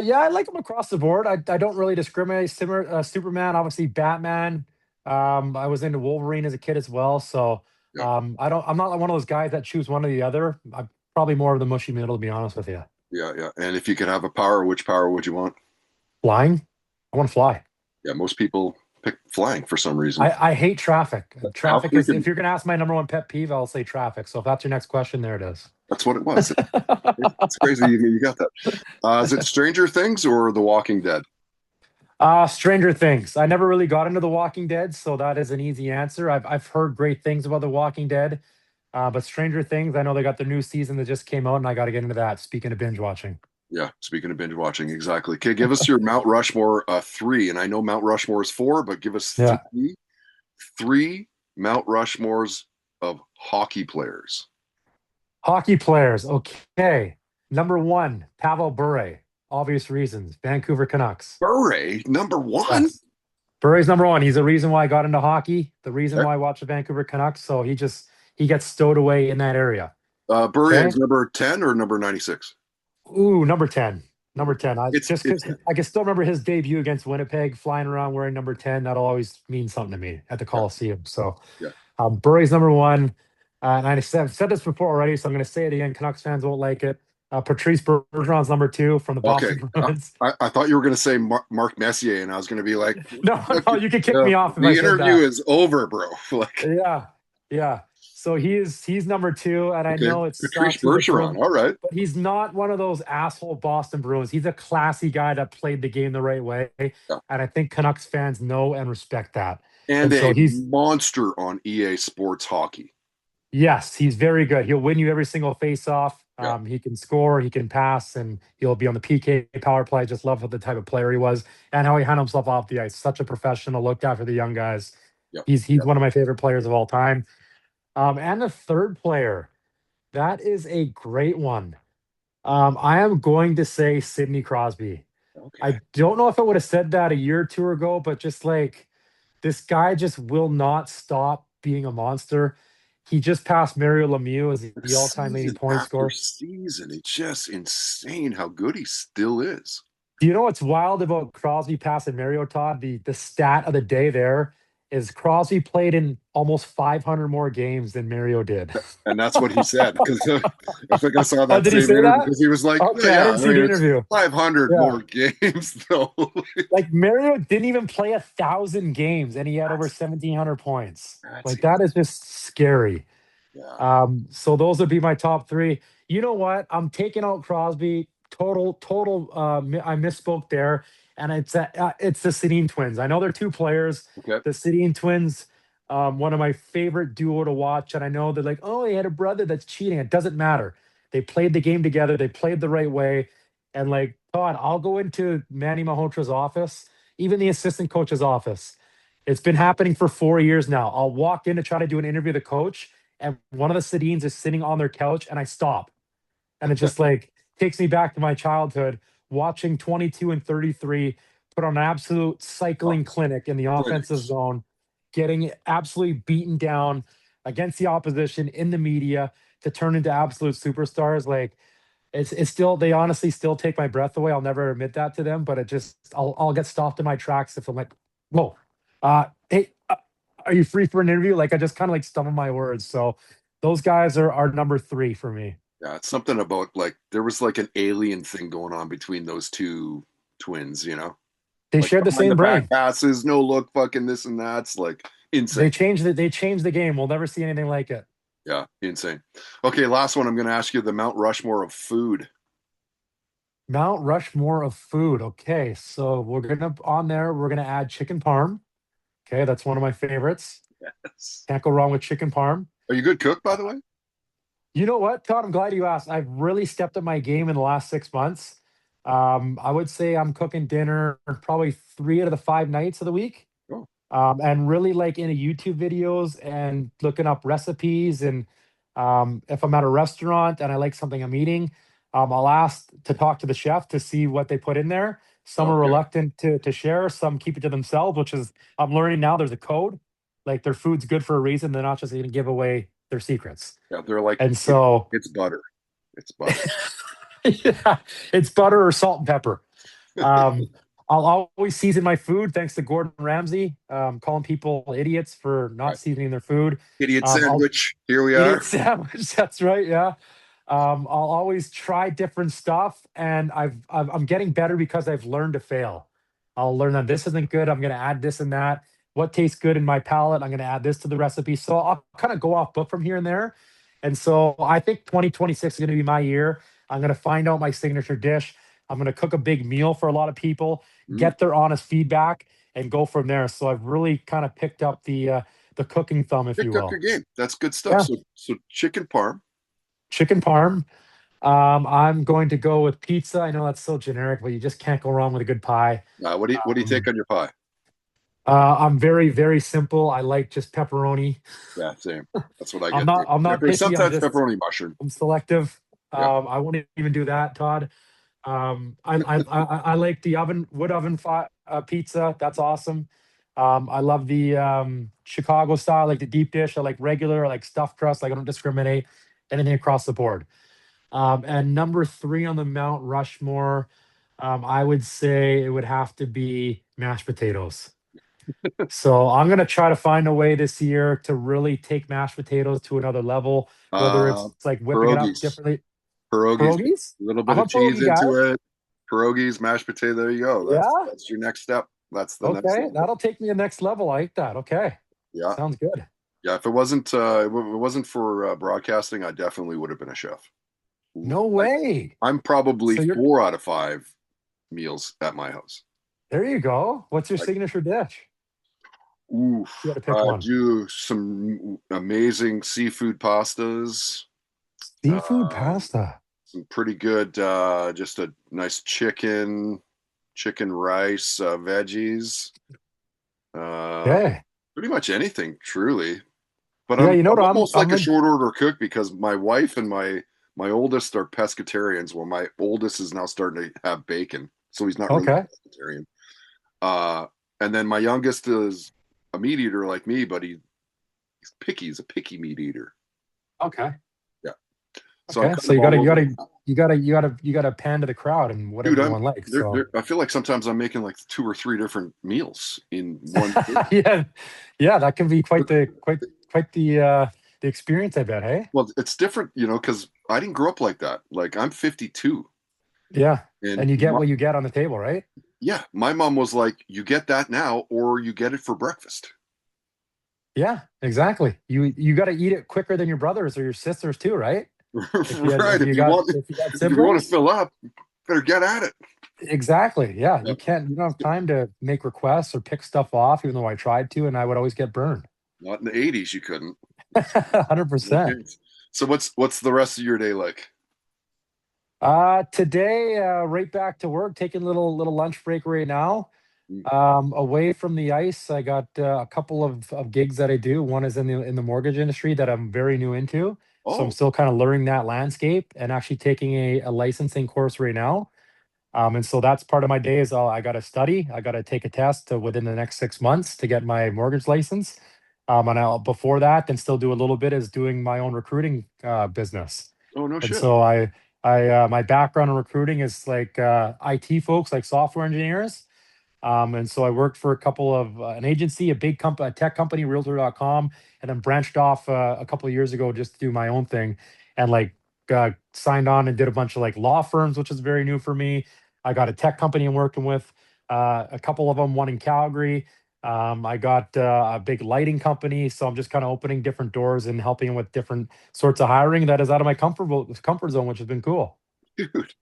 [SPEAKER 2] Yeah, I like them across the board. I don't really discriminate. Superman, obviously Batman. I was into Wolverine as a kid as well. So
[SPEAKER 1] Yeah.
[SPEAKER 2] I'm not like one of those guys that choose one or the other. I'm probably more of the mushy middle, to be honest with you.
[SPEAKER 1] Yeah. Yeah. And if you could have a power, which power would you want?
[SPEAKER 2] Flying, I want to fly.
[SPEAKER 1] Yeah. Most people pick flying for some reason.
[SPEAKER 2] I hate traffic.
[SPEAKER 1] How
[SPEAKER 2] Traffic is,
[SPEAKER 1] freaking,
[SPEAKER 2] if you're gonna ask my number one pet peeve, I'll say traffic. So if that's your next question, there it is.
[SPEAKER 1] that's what it was. It's crazy you got that. Is it Stranger Things or The Walking Dead?
[SPEAKER 2] Stranger Things. I never really got into The Walking Dead, so that is an easy answer. I've heard great things about The Walking Dead, but Stranger Things, I know they got the new season that just came out, and I got to get into that. Speaking of binge watching.
[SPEAKER 1] Yeah, speaking of binge watching, exactly. Okay, give us your Mount Rushmore three, and I know Mount Rushmore is four, but give us
[SPEAKER 2] Yeah.
[SPEAKER 1] three Mount Rushmores of hockey players.
[SPEAKER 2] Hockey players. Okay. Number one, Pavel Bure. Obvious reasons. Vancouver Canucks.
[SPEAKER 1] Bure, number one.
[SPEAKER 2] Yes. Bure's number one. He's the reason why I got into hockey. The reason
[SPEAKER 1] Okay.
[SPEAKER 2] why I watch the Vancouver Canucks. So he gets stowed away in that area.
[SPEAKER 1] Bure
[SPEAKER 2] Okay.
[SPEAKER 1] is number 10 or number 96?
[SPEAKER 2] Ooh, number 10. Number 10.
[SPEAKER 1] It's
[SPEAKER 2] I can still remember his debut against Winnipeg, flying around wearing number 10. That'll always mean something to me at the
[SPEAKER 1] yeah,
[SPEAKER 2] Coliseum. So
[SPEAKER 1] yeah.
[SPEAKER 2] Bure's number one. And I've said this before already, so I'm going to say it again. Canucks fans won't like it. Patrice Bergeron's number two from the
[SPEAKER 1] Okay.
[SPEAKER 2] Boston Bruins.
[SPEAKER 1] I thought you were going to say Mark Messier, and I was going to be like,
[SPEAKER 2] No, you can kick me off if
[SPEAKER 1] the
[SPEAKER 2] I said
[SPEAKER 1] interview
[SPEAKER 2] that.
[SPEAKER 1] is over, bro. Like,
[SPEAKER 2] Yeah. So he's number two, and I
[SPEAKER 1] Okay.
[SPEAKER 2] know it
[SPEAKER 1] Patrice
[SPEAKER 2] sucks. He's a
[SPEAKER 1] Bergeron.
[SPEAKER 2] Bruin,
[SPEAKER 1] All right.
[SPEAKER 2] but he's not one of those asshole Boston Bruins. He's a classy guy that played the game the right way,
[SPEAKER 1] Yeah.
[SPEAKER 2] and I think Canucks fans know and respect that.
[SPEAKER 1] And
[SPEAKER 2] And so
[SPEAKER 1] a
[SPEAKER 2] he's
[SPEAKER 1] monster on EA Sports Hockey.
[SPEAKER 2] yes, he's very good. He'll win you every single face-off.
[SPEAKER 1] Yeah.
[SPEAKER 2] He can score, he can pass, and he'll be on the PK power play. I just love the type of player he was and how he handled himself off the ice. Such a professional, looked after the young guys.
[SPEAKER 1] Yeah.
[SPEAKER 2] He's
[SPEAKER 1] Yeah.
[SPEAKER 2] one of my favorite players of all time. And the third player, that is a great one. I am going to say Sidney Crosby.
[SPEAKER 1] Okay.
[SPEAKER 2] I don't know if I would have said that a year or two ago, but just like this guy just will not stop being a monster. He just passed Mario Lemieux as the all-time leading
[SPEAKER 1] Season
[SPEAKER 2] point
[SPEAKER 1] after
[SPEAKER 2] scorer.
[SPEAKER 1] season, it's just insane how good he still is.
[SPEAKER 2] Do you know what's wild about Crosby passing Mario, Todd? The stat of the day there is Crosby played in almost 500 more games than Mario did.
[SPEAKER 1] And that's what he said because I think I saw
[SPEAKER 2] Oh,
[SPEAKER 1] that
[SPEAKER 2] did he
[SPEAKER 1] same
[SPEAKER 2] say
[SPEAKER 1] interview
[SPEAKER 2] that?
[SPEAKER 1] because he was like, oh,
[SPEAKER 2] Okay, I
[SPEAKER 1] yeah,
[SPEAKER 2] didn't
[SPEAKER 1] I
[SPEAKER 2] see
[SPEAKER 1] mean,
[SPEAKER 2] the
[SPEAKER 1] it's
[SPEAKER 2] interview.
[SPEAKER 1] 500
[SPEAKER 2] Yeah.
[SPEAKER 1] more games though.
[SPEAKER 2] Like Mario didn't even play 1,000 games and he had over
[SPEAKER 1] That's
[SPEAKER 2] 1,700 points.
[SPEAKER 1] that's
[SPEAKER 2] Like that is just scary.
[SPEAKER 1] yeah.
[SPEAKER 2] So those would be my top three. You know what? I'm taking out Crosby. Total. I misspoke there, and it's the Sedin twins. I know they're two players.
[SPEAKER 1] Okay.
[SPEAKER 2] The Sedin twins, one of my favorite duo to watch. And I know they're like, oh, he had a brother that's cheating. It doesn't matter. They played the game together. They played the right way. And like Todd, I'll go into Manny Malhotra's office, even the assistant coach's office. It's been happening for 4 years now. I'll walk in to try to do an interview with the coach and one of the Sedins is sitting on their couch and I stop. And it just like takes me back to my childhood watching 22 and 33 put on an absolute
[SPEAKER 1] Oh,
[SPEAKER 2] cycling clinic in the offensive
[SPEAKER 1] clinics.
[SPEAKER 2] zone, getting absolutely beaten down against the opposition in the media to turn into absolute superstars. Like it's still they honestly still take my breath away. I'll never admit that to them, but it just I'll get stopped in my tracks if I'm like, whoa, hey, are you free for an interview? Like I just kind of like stumble my words. So those guys are number three for me.
[SPEAKER 1] Yeah, it's something about like there was like an alien thing going on between those two twins,
[SPEAKER 2] They
[SPEAKER 1] like
[SPEAKER 2] shared the
[SPEAKER 1] behind
[SPEAKER 2] same
[SPEAKER 1] the back
[SPEAKER 2] brain.
[SPEAKER 1] passes, no look, fucking this and that's like insane.
[SPEAKER 2] They changed the game. We'll never see anything like it.
[SPEAKER 1] Yeah, insane. Okay, last one. I'm going to ask you the Mount Rushmore of food.
[SPEAKER 2] Mount Rushmore of food. Okay, so we're gonna on there. We're gonna add chicken parm. Okay, that's one of my favorites.
[SPEAKER 1] Yes.
[SPEAKER 2] Can't go wrong with chicken parm.
[SPEAKER 1] Are you a good cook, by the way?
[SPEAKER 2] You know what, Todd? I'm glad you asked. I've really stepped up my game in the last 6 months. I would say I'm cooking dinner probably 3 out of the 5 nights of the week.
[SPEAKER 1] Oh,
[SPEAKER 2] And really like into YouTube videos and looking up recipes. And if I'm at a restaurant and I like something I'm eating, I'll ask to talk to the chef to see what they put in there. Some are
[SPEAKER 1] okay.
[SPEAKER 2] reluctant to share, some keep it to themselves, which is I'm learning now there's a code. Like their food's good for a reason. They're not just going to give away their secrets.
[SPEAKER 1] Yeah, they're like
[SPEAKER 2] And so
[SPEAKER 1] it's butter. It's butter.
[SPEAKER 2] yeah, it's butter or salt and pepper. Um, I'll always season my food, thanks to Gordon Ramsay, calling people idiots for not
[SPEAKER 1] Right.
[SPEAKER 2] seasoning their food.
[SPEAKER 1] Idiot
[SPEAKER 2] I'll
[SPEAKER 1] sandwich. Here we
[SPEAKER 2] idiot
[SPEAKER 1] are.
[SPEAKER 2] sandwich. That's right. Yeah. I'll always try different stuff, and I'm getting better because I've learned to fail. I'll learn that this isn't good. I'm going to add this and that. What tastes good in my palate? I'm going to add this to the recipe. So I'll kind of go off book from here and there. And so I think 2026 is going to be my year. I'm going to find out my signature dish. I'm going to cook a big meal for a lot of people,
[SPEAKER 1] Mhm.
[SPEAKER 2] get their honest feedback, and go from there. So I've really kind of picked up the cooking thumb, if you
[SPEAKER 1] Picked up your
[SPEAKER 2] will.
[SPEAKER 1] game. That's good stuff.
[SPEAKER 2] Yeah,
[SPEAKER 1] So chicken parm.
[SPEAKER 2] chicken parm. I'm going to go with pizza. I know that's so generic, but you just can't go wrong with a good pie.
[SPEAKER 1] What do you take
[SPEAKER 2] Um,
[SPEAKER 1] on your pie?
[SPEAKER 2] I'm very, very simple. I like just pepperoni.
[SPEAKER 1] Yeah, same. That's what I get too.
[SPEAKER 2] I'm not picky.
[SPEAKER 1] Sometimes pepperoni mushroom.
[SPEAKER 2] I'm selective.
[SPEAKER 1] Yeah.
[SPEAKER 2] I won't even do that, Todd. I like the wood oven pizza. That's awesome. I love the Chicago style, like the deep dish. I like regular, I like stuffed crust. Like I don't discriminate. Anything across the board. And number three on the Mount Rushmore, I would say it would have to be mashed potatoes. So I'm gonna try to find a way this year to really take mashed potatoes to another level, whether
[SPEAKER 1] Uh,
[SPEAKER 2] it's like whipping it up
[SPEAKER 1] pierogies.
[SPEAKER 2] differently.
[SPEAKER 1] Pierogies. A
[SPEAKER 2] Pierogies?
[SPEAKER 1] little bit
[SPEAKER 2] I'm
[SPEAKER 1] of
[SPEAKER 2] a
[SPEAKER 1] cheese
[SPEAKER 2] pierogi guy.
[SPEAKER 1] into it. Pierogies, mashed potato. There you go. That's
[SPEAKER 2] Yeah.
[SPEAKER 1] that's your next step. That's the next
[SPEAKER 2] Okay.
[SPEAKER 1] level.
[SPEAKER 2] That'll take me a next level. I like that. Okay.
[SPEAKER 1] Yeah.
[SPEAKER 2] Sounds good.
[SPEAKER 1] Yeah, if it wasn't for broadcasting, I definitely would have been a chef.
[SPEAKER 2] No
[SPEAKER 1] Like,
[SPEAKER 2] way.
[SPEAKER 1] I'm probably
[SPEAKER 2] So you're
[SPEAKER 1] 4 out of 5 meals at my house.
[SPEAKER 2] there you go. What's your
[SPEAKER 1] Like,
[SPEAKER 2] signature dish? If you
[SPEAKER 1] oof,
[SPEAKER 2] had to pick one.
[SPEAKER 1] do some amazing seafood pastas.
[SPEAKER 2] Seafood
[SPEAKER 1] Um,
[SPEAKER 2] pasta.
[SPEAKER 1] some pretty good, just a nice chicken rice, veggies, uh,
[SPEAKER 2] Okay.
[SPEAKER 1] pretty much anything, truly. But
[SPEAKER 2] Yeah,
[SPEAKER 1] I'm
[SPEAKER 2] you know
[SPEAKER 1] I'm
[SPEAKER 2] what?
[SPEAKER 1] almost
[SPEAKER 2] I'm
[SPEAKER 1] like a
[SPEAKER 2] like,
[SPEAKER 1] short order cook because my wife and my oldest are pescatarians. Well, my oldest is now starting to have bacon, so he's not really
[SPEAKER 2] okay.
[SPEAKER 1] a pescatarian. Uh, and then my youngest is a meat eater like me, but he's picky. He's a picky meat eater.
[SPEAKER 2] Okay.
[SPEAKER 1] Yeah, so I'm
[SPEAKER 2] Okay.
[SPEAKER 1] kind
[SPEAKER 2] So
[SPEAKER 1] of
[SPEAKER 2] you gotta
[SPEAKER 1] all
[SPEAKER 2] you
[SPEAKER 1] over the
[SPEAKER 2] gotta you gotta pan to the crowd and what
[SPEAKER 1] dude.
[SPEAKER 2] everyone likes. So
[SPEAKER 1] I feel like sometimes I'm making like 2 or 3 different meals in one day.
[SPEAKER 2] yeah, yeah, that can be quite the experience, I bet, hey?
[SPEAKER 1] Well, it's different, because I didn't grow up like that. Like I'm 52,
[SPEAKER 2] Yeah.
[SPEAKER 1] and
[SPEAKER 2] And you get what you get on the table, right?
[SPEAKER 1] yeah, my mom was like, "You get that now, or you get it for breakfast."
[SPEAKER 2] Yeah, exactly. You got to eat it quicker than your brothers or your sisters too, right? If you had
[SPEAKER 1] Right?
[SPEAKER 2] if you got
[SPEAKER 1] If you want to
[SPEAKER 2] siblings,
[SPEAKER 1] fill up, better get at it.
[SPEAKER 2] exactly. Yeah,
[SPEAKER 1] Yep.
[SPEAKER 2] you don't have time to make requests or pick stuff off, even though I tried to, and I would always get burned.
[SPEAKER 1] Not in the '80s, you couldn't.
[SPEAKER 2] 100%.
[SPEAKER 1] Okay. So what's the rest of your day like?
[SPEAKER 2] Today, right back to work, taking a little lunch break right now.
[SPEAKER 1] Mm.
[SPEAKER 2] Away from the ice, I got a couple of gigs that I do. One is in the mortgage industry that I'm very new into, so I'm
[SPEAKER 1] Oh,
[SPEAKER 2] still kind of learning that landscape and actually taking a licensing course right now. And so that's part of my day is I got to study. I got to take a test within the next 6 months to get my mortgage license. And before that, then still do a little bit is doing my own recruiting business.
[SPEAKER 1] oh no
[SPEAKER 2] And
[SPEAKER 1] shit.
[SPEAKER 2] so my background in recruiting is like IT folks, like software engineers. And so I worked for a couple of an agency, a big company, a tech company, Realtor.com, and then branched off a couple of years ago just to do my own thing, and like signed on and did a bunch of like law firms, which is very new for me. I got a tech company I'm working with, a couple of them, one in Calgary. I got a big lighting company, so I'm just kind of opening different doors and helping with different sorts of hiring that is out of my comfort zone, which has been cool.
[SPEAKER 1] Dude,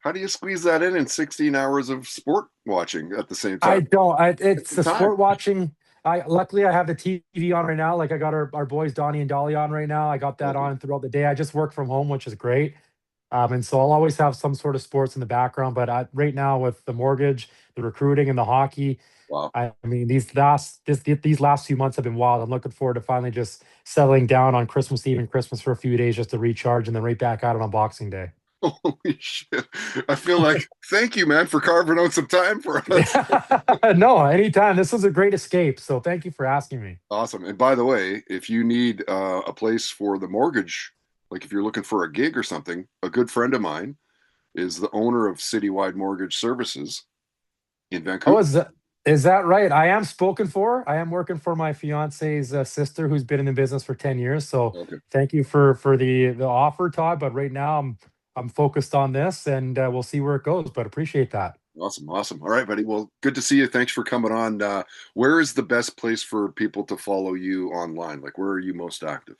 [SPEAKER 1] how do you squeeze that in 16 hours of sport watching at the same
[SPEAKER 2] I
[SPEAKER 1] time?
[SPEAKER 2] don't.
[SPEAKER 1] It's
[SPEAKER 2] It's
[SPEAKER 1] the
[SPEAKER 2] the
[SPEAKER 1] time.
[SPEAKER 2] sport watching. I luckily I have the TV on right now. Like I got our boys Donnie and Dolly on right now. I got that
[SPEAKER 1] Awesome.
[SPEAKER 2] on throughout the day. I just work from home, which is great. And so I'll always have some sort of sports in the background. But right now with the mortgage, the recruiting, and the hockey,
[SPEAKER 1] Wow.
[SPEAKER 2] I mean these last few months have been wild. I'm looking forward to finally just settling down on Christmas Eve and Christmas for a few days just to recharge, and then right back at it on Boxing Day.
[SPEAKER 1] Holy shit. I feel like, thank you, man, for carving out some time for us.
[SPEAKER 2] No, anytime. This was a great escape. So thank you for asking me.
[SPEAKER 1] Awesome. And by the way, if you need a place for the mortgage, like if you're looking for a gig or something, a good friend of mine is the owner of Citywide Mortgage Services in
[SPEAKER 2] Oh,
[SPEAKER 1] Vancouver.
[SPEAKER 2] is that right? I am spoken for. I am working for my fiance's sister, who's been in the business for 10 years. So
[SPEAKER 1] Okay.
[SPEAKER 2] thank you for the offer, Todd. But right now I'm focused on this, and we'll see where it goes. But appreciate that.
[SPEAKER 1] Awesome. Awesome. All right, buddy. Well, good to see you. Thanks for coming on. Where is the best place for people to follow you online? Like, where are you most active?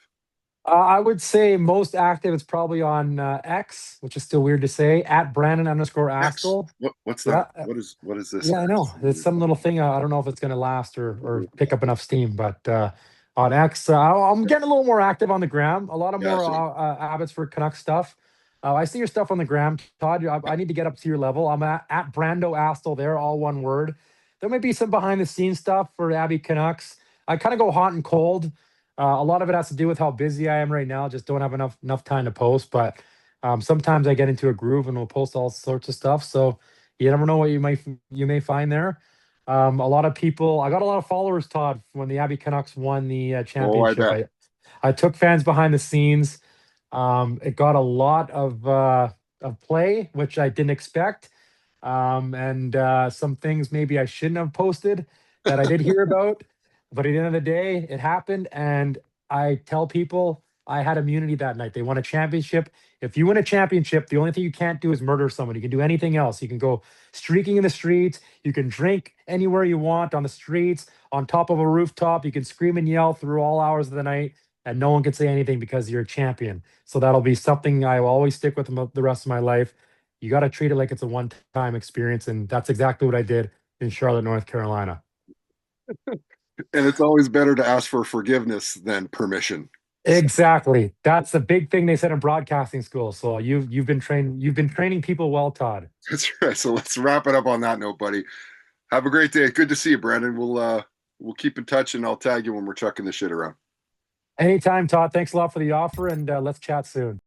[SPEAKER 2] I would say most active is probably on X, which is still weird to say, at Brandon underscore
[SPEAKER 1] X.
[SPEAKER 2] Astle.
[SPEAKER 1] What's that?
[SPEAKER 2] Yeah,
[SPEAKER 1] What is this
[SPEAKER 2] yeah, I
[SPEAKER 1] X?
[SPEAKER 2] know. It's some little thing. I don't know if it's going to last or pick up enough steam, but on X, I'm getting a little more active on the gram. A lot of
[SPEAKER 1] Yeah,
[SPEAKER 2] more
[SPEAKER 1] same.
[SPEAKER 2] Abbotsford Canucks stuff. I see your stuff on the gram, Todd. I need to get up to your level. I'm at Brando Astle there, all one word. There might be some behind the scenes stuff for Abby Canucks. I kind of go hot and cold. A lot of it has to do with how busy I am right now. Just don't have enough time to post. But sometimes I get into a groove and we'll post all sorts of stuff. So you never know what you may find there. A lot of people. I got a lot of followers, Todd, when the Abbey Canucks won the
[SPEAKER 1] Oh, I
[SPEAKER 2] championship.
[SPEAKER 1] bet.
[SPEAKER 2] I took fans behind the scenes. It got a lot of play, which I didn't expect, and some things maybe I shouldn't have posted that I did hear about. But at the end of the day, it happened, and I tell people I had immunity that night. They won a championship. If you win a championship, the only thing you can't do is murder someone. You can do anything else. You can go streaking in the streets. You can drink anywhere you want on the streets, on top of a rooftop. You can scream and yell through all hours of the night, and no one can say anything because you're a champion. So that'll be something I will always stick with the rest of my life. You got to treat it like it's a one-time experience, and that's exactly what I did in Charlotte, North Carolina.
[SPEAKER 1] And it's always better to ask for forgiveness than permission.
[SPEAKER 2] Exactly. That's the big thing they said in broadcasting school. So you've been training people well, Todd.
[SPEAKER 1] That's right. So let's wrap it up on that note, buddy. Have a great day. Good to see you, Brandon. We'll keep in touch, and I'll tag you when we're chucking the shit around.
[SPEAKER 2] Anytime, Todd. Thanks a lot for the offer, and let's chat soon.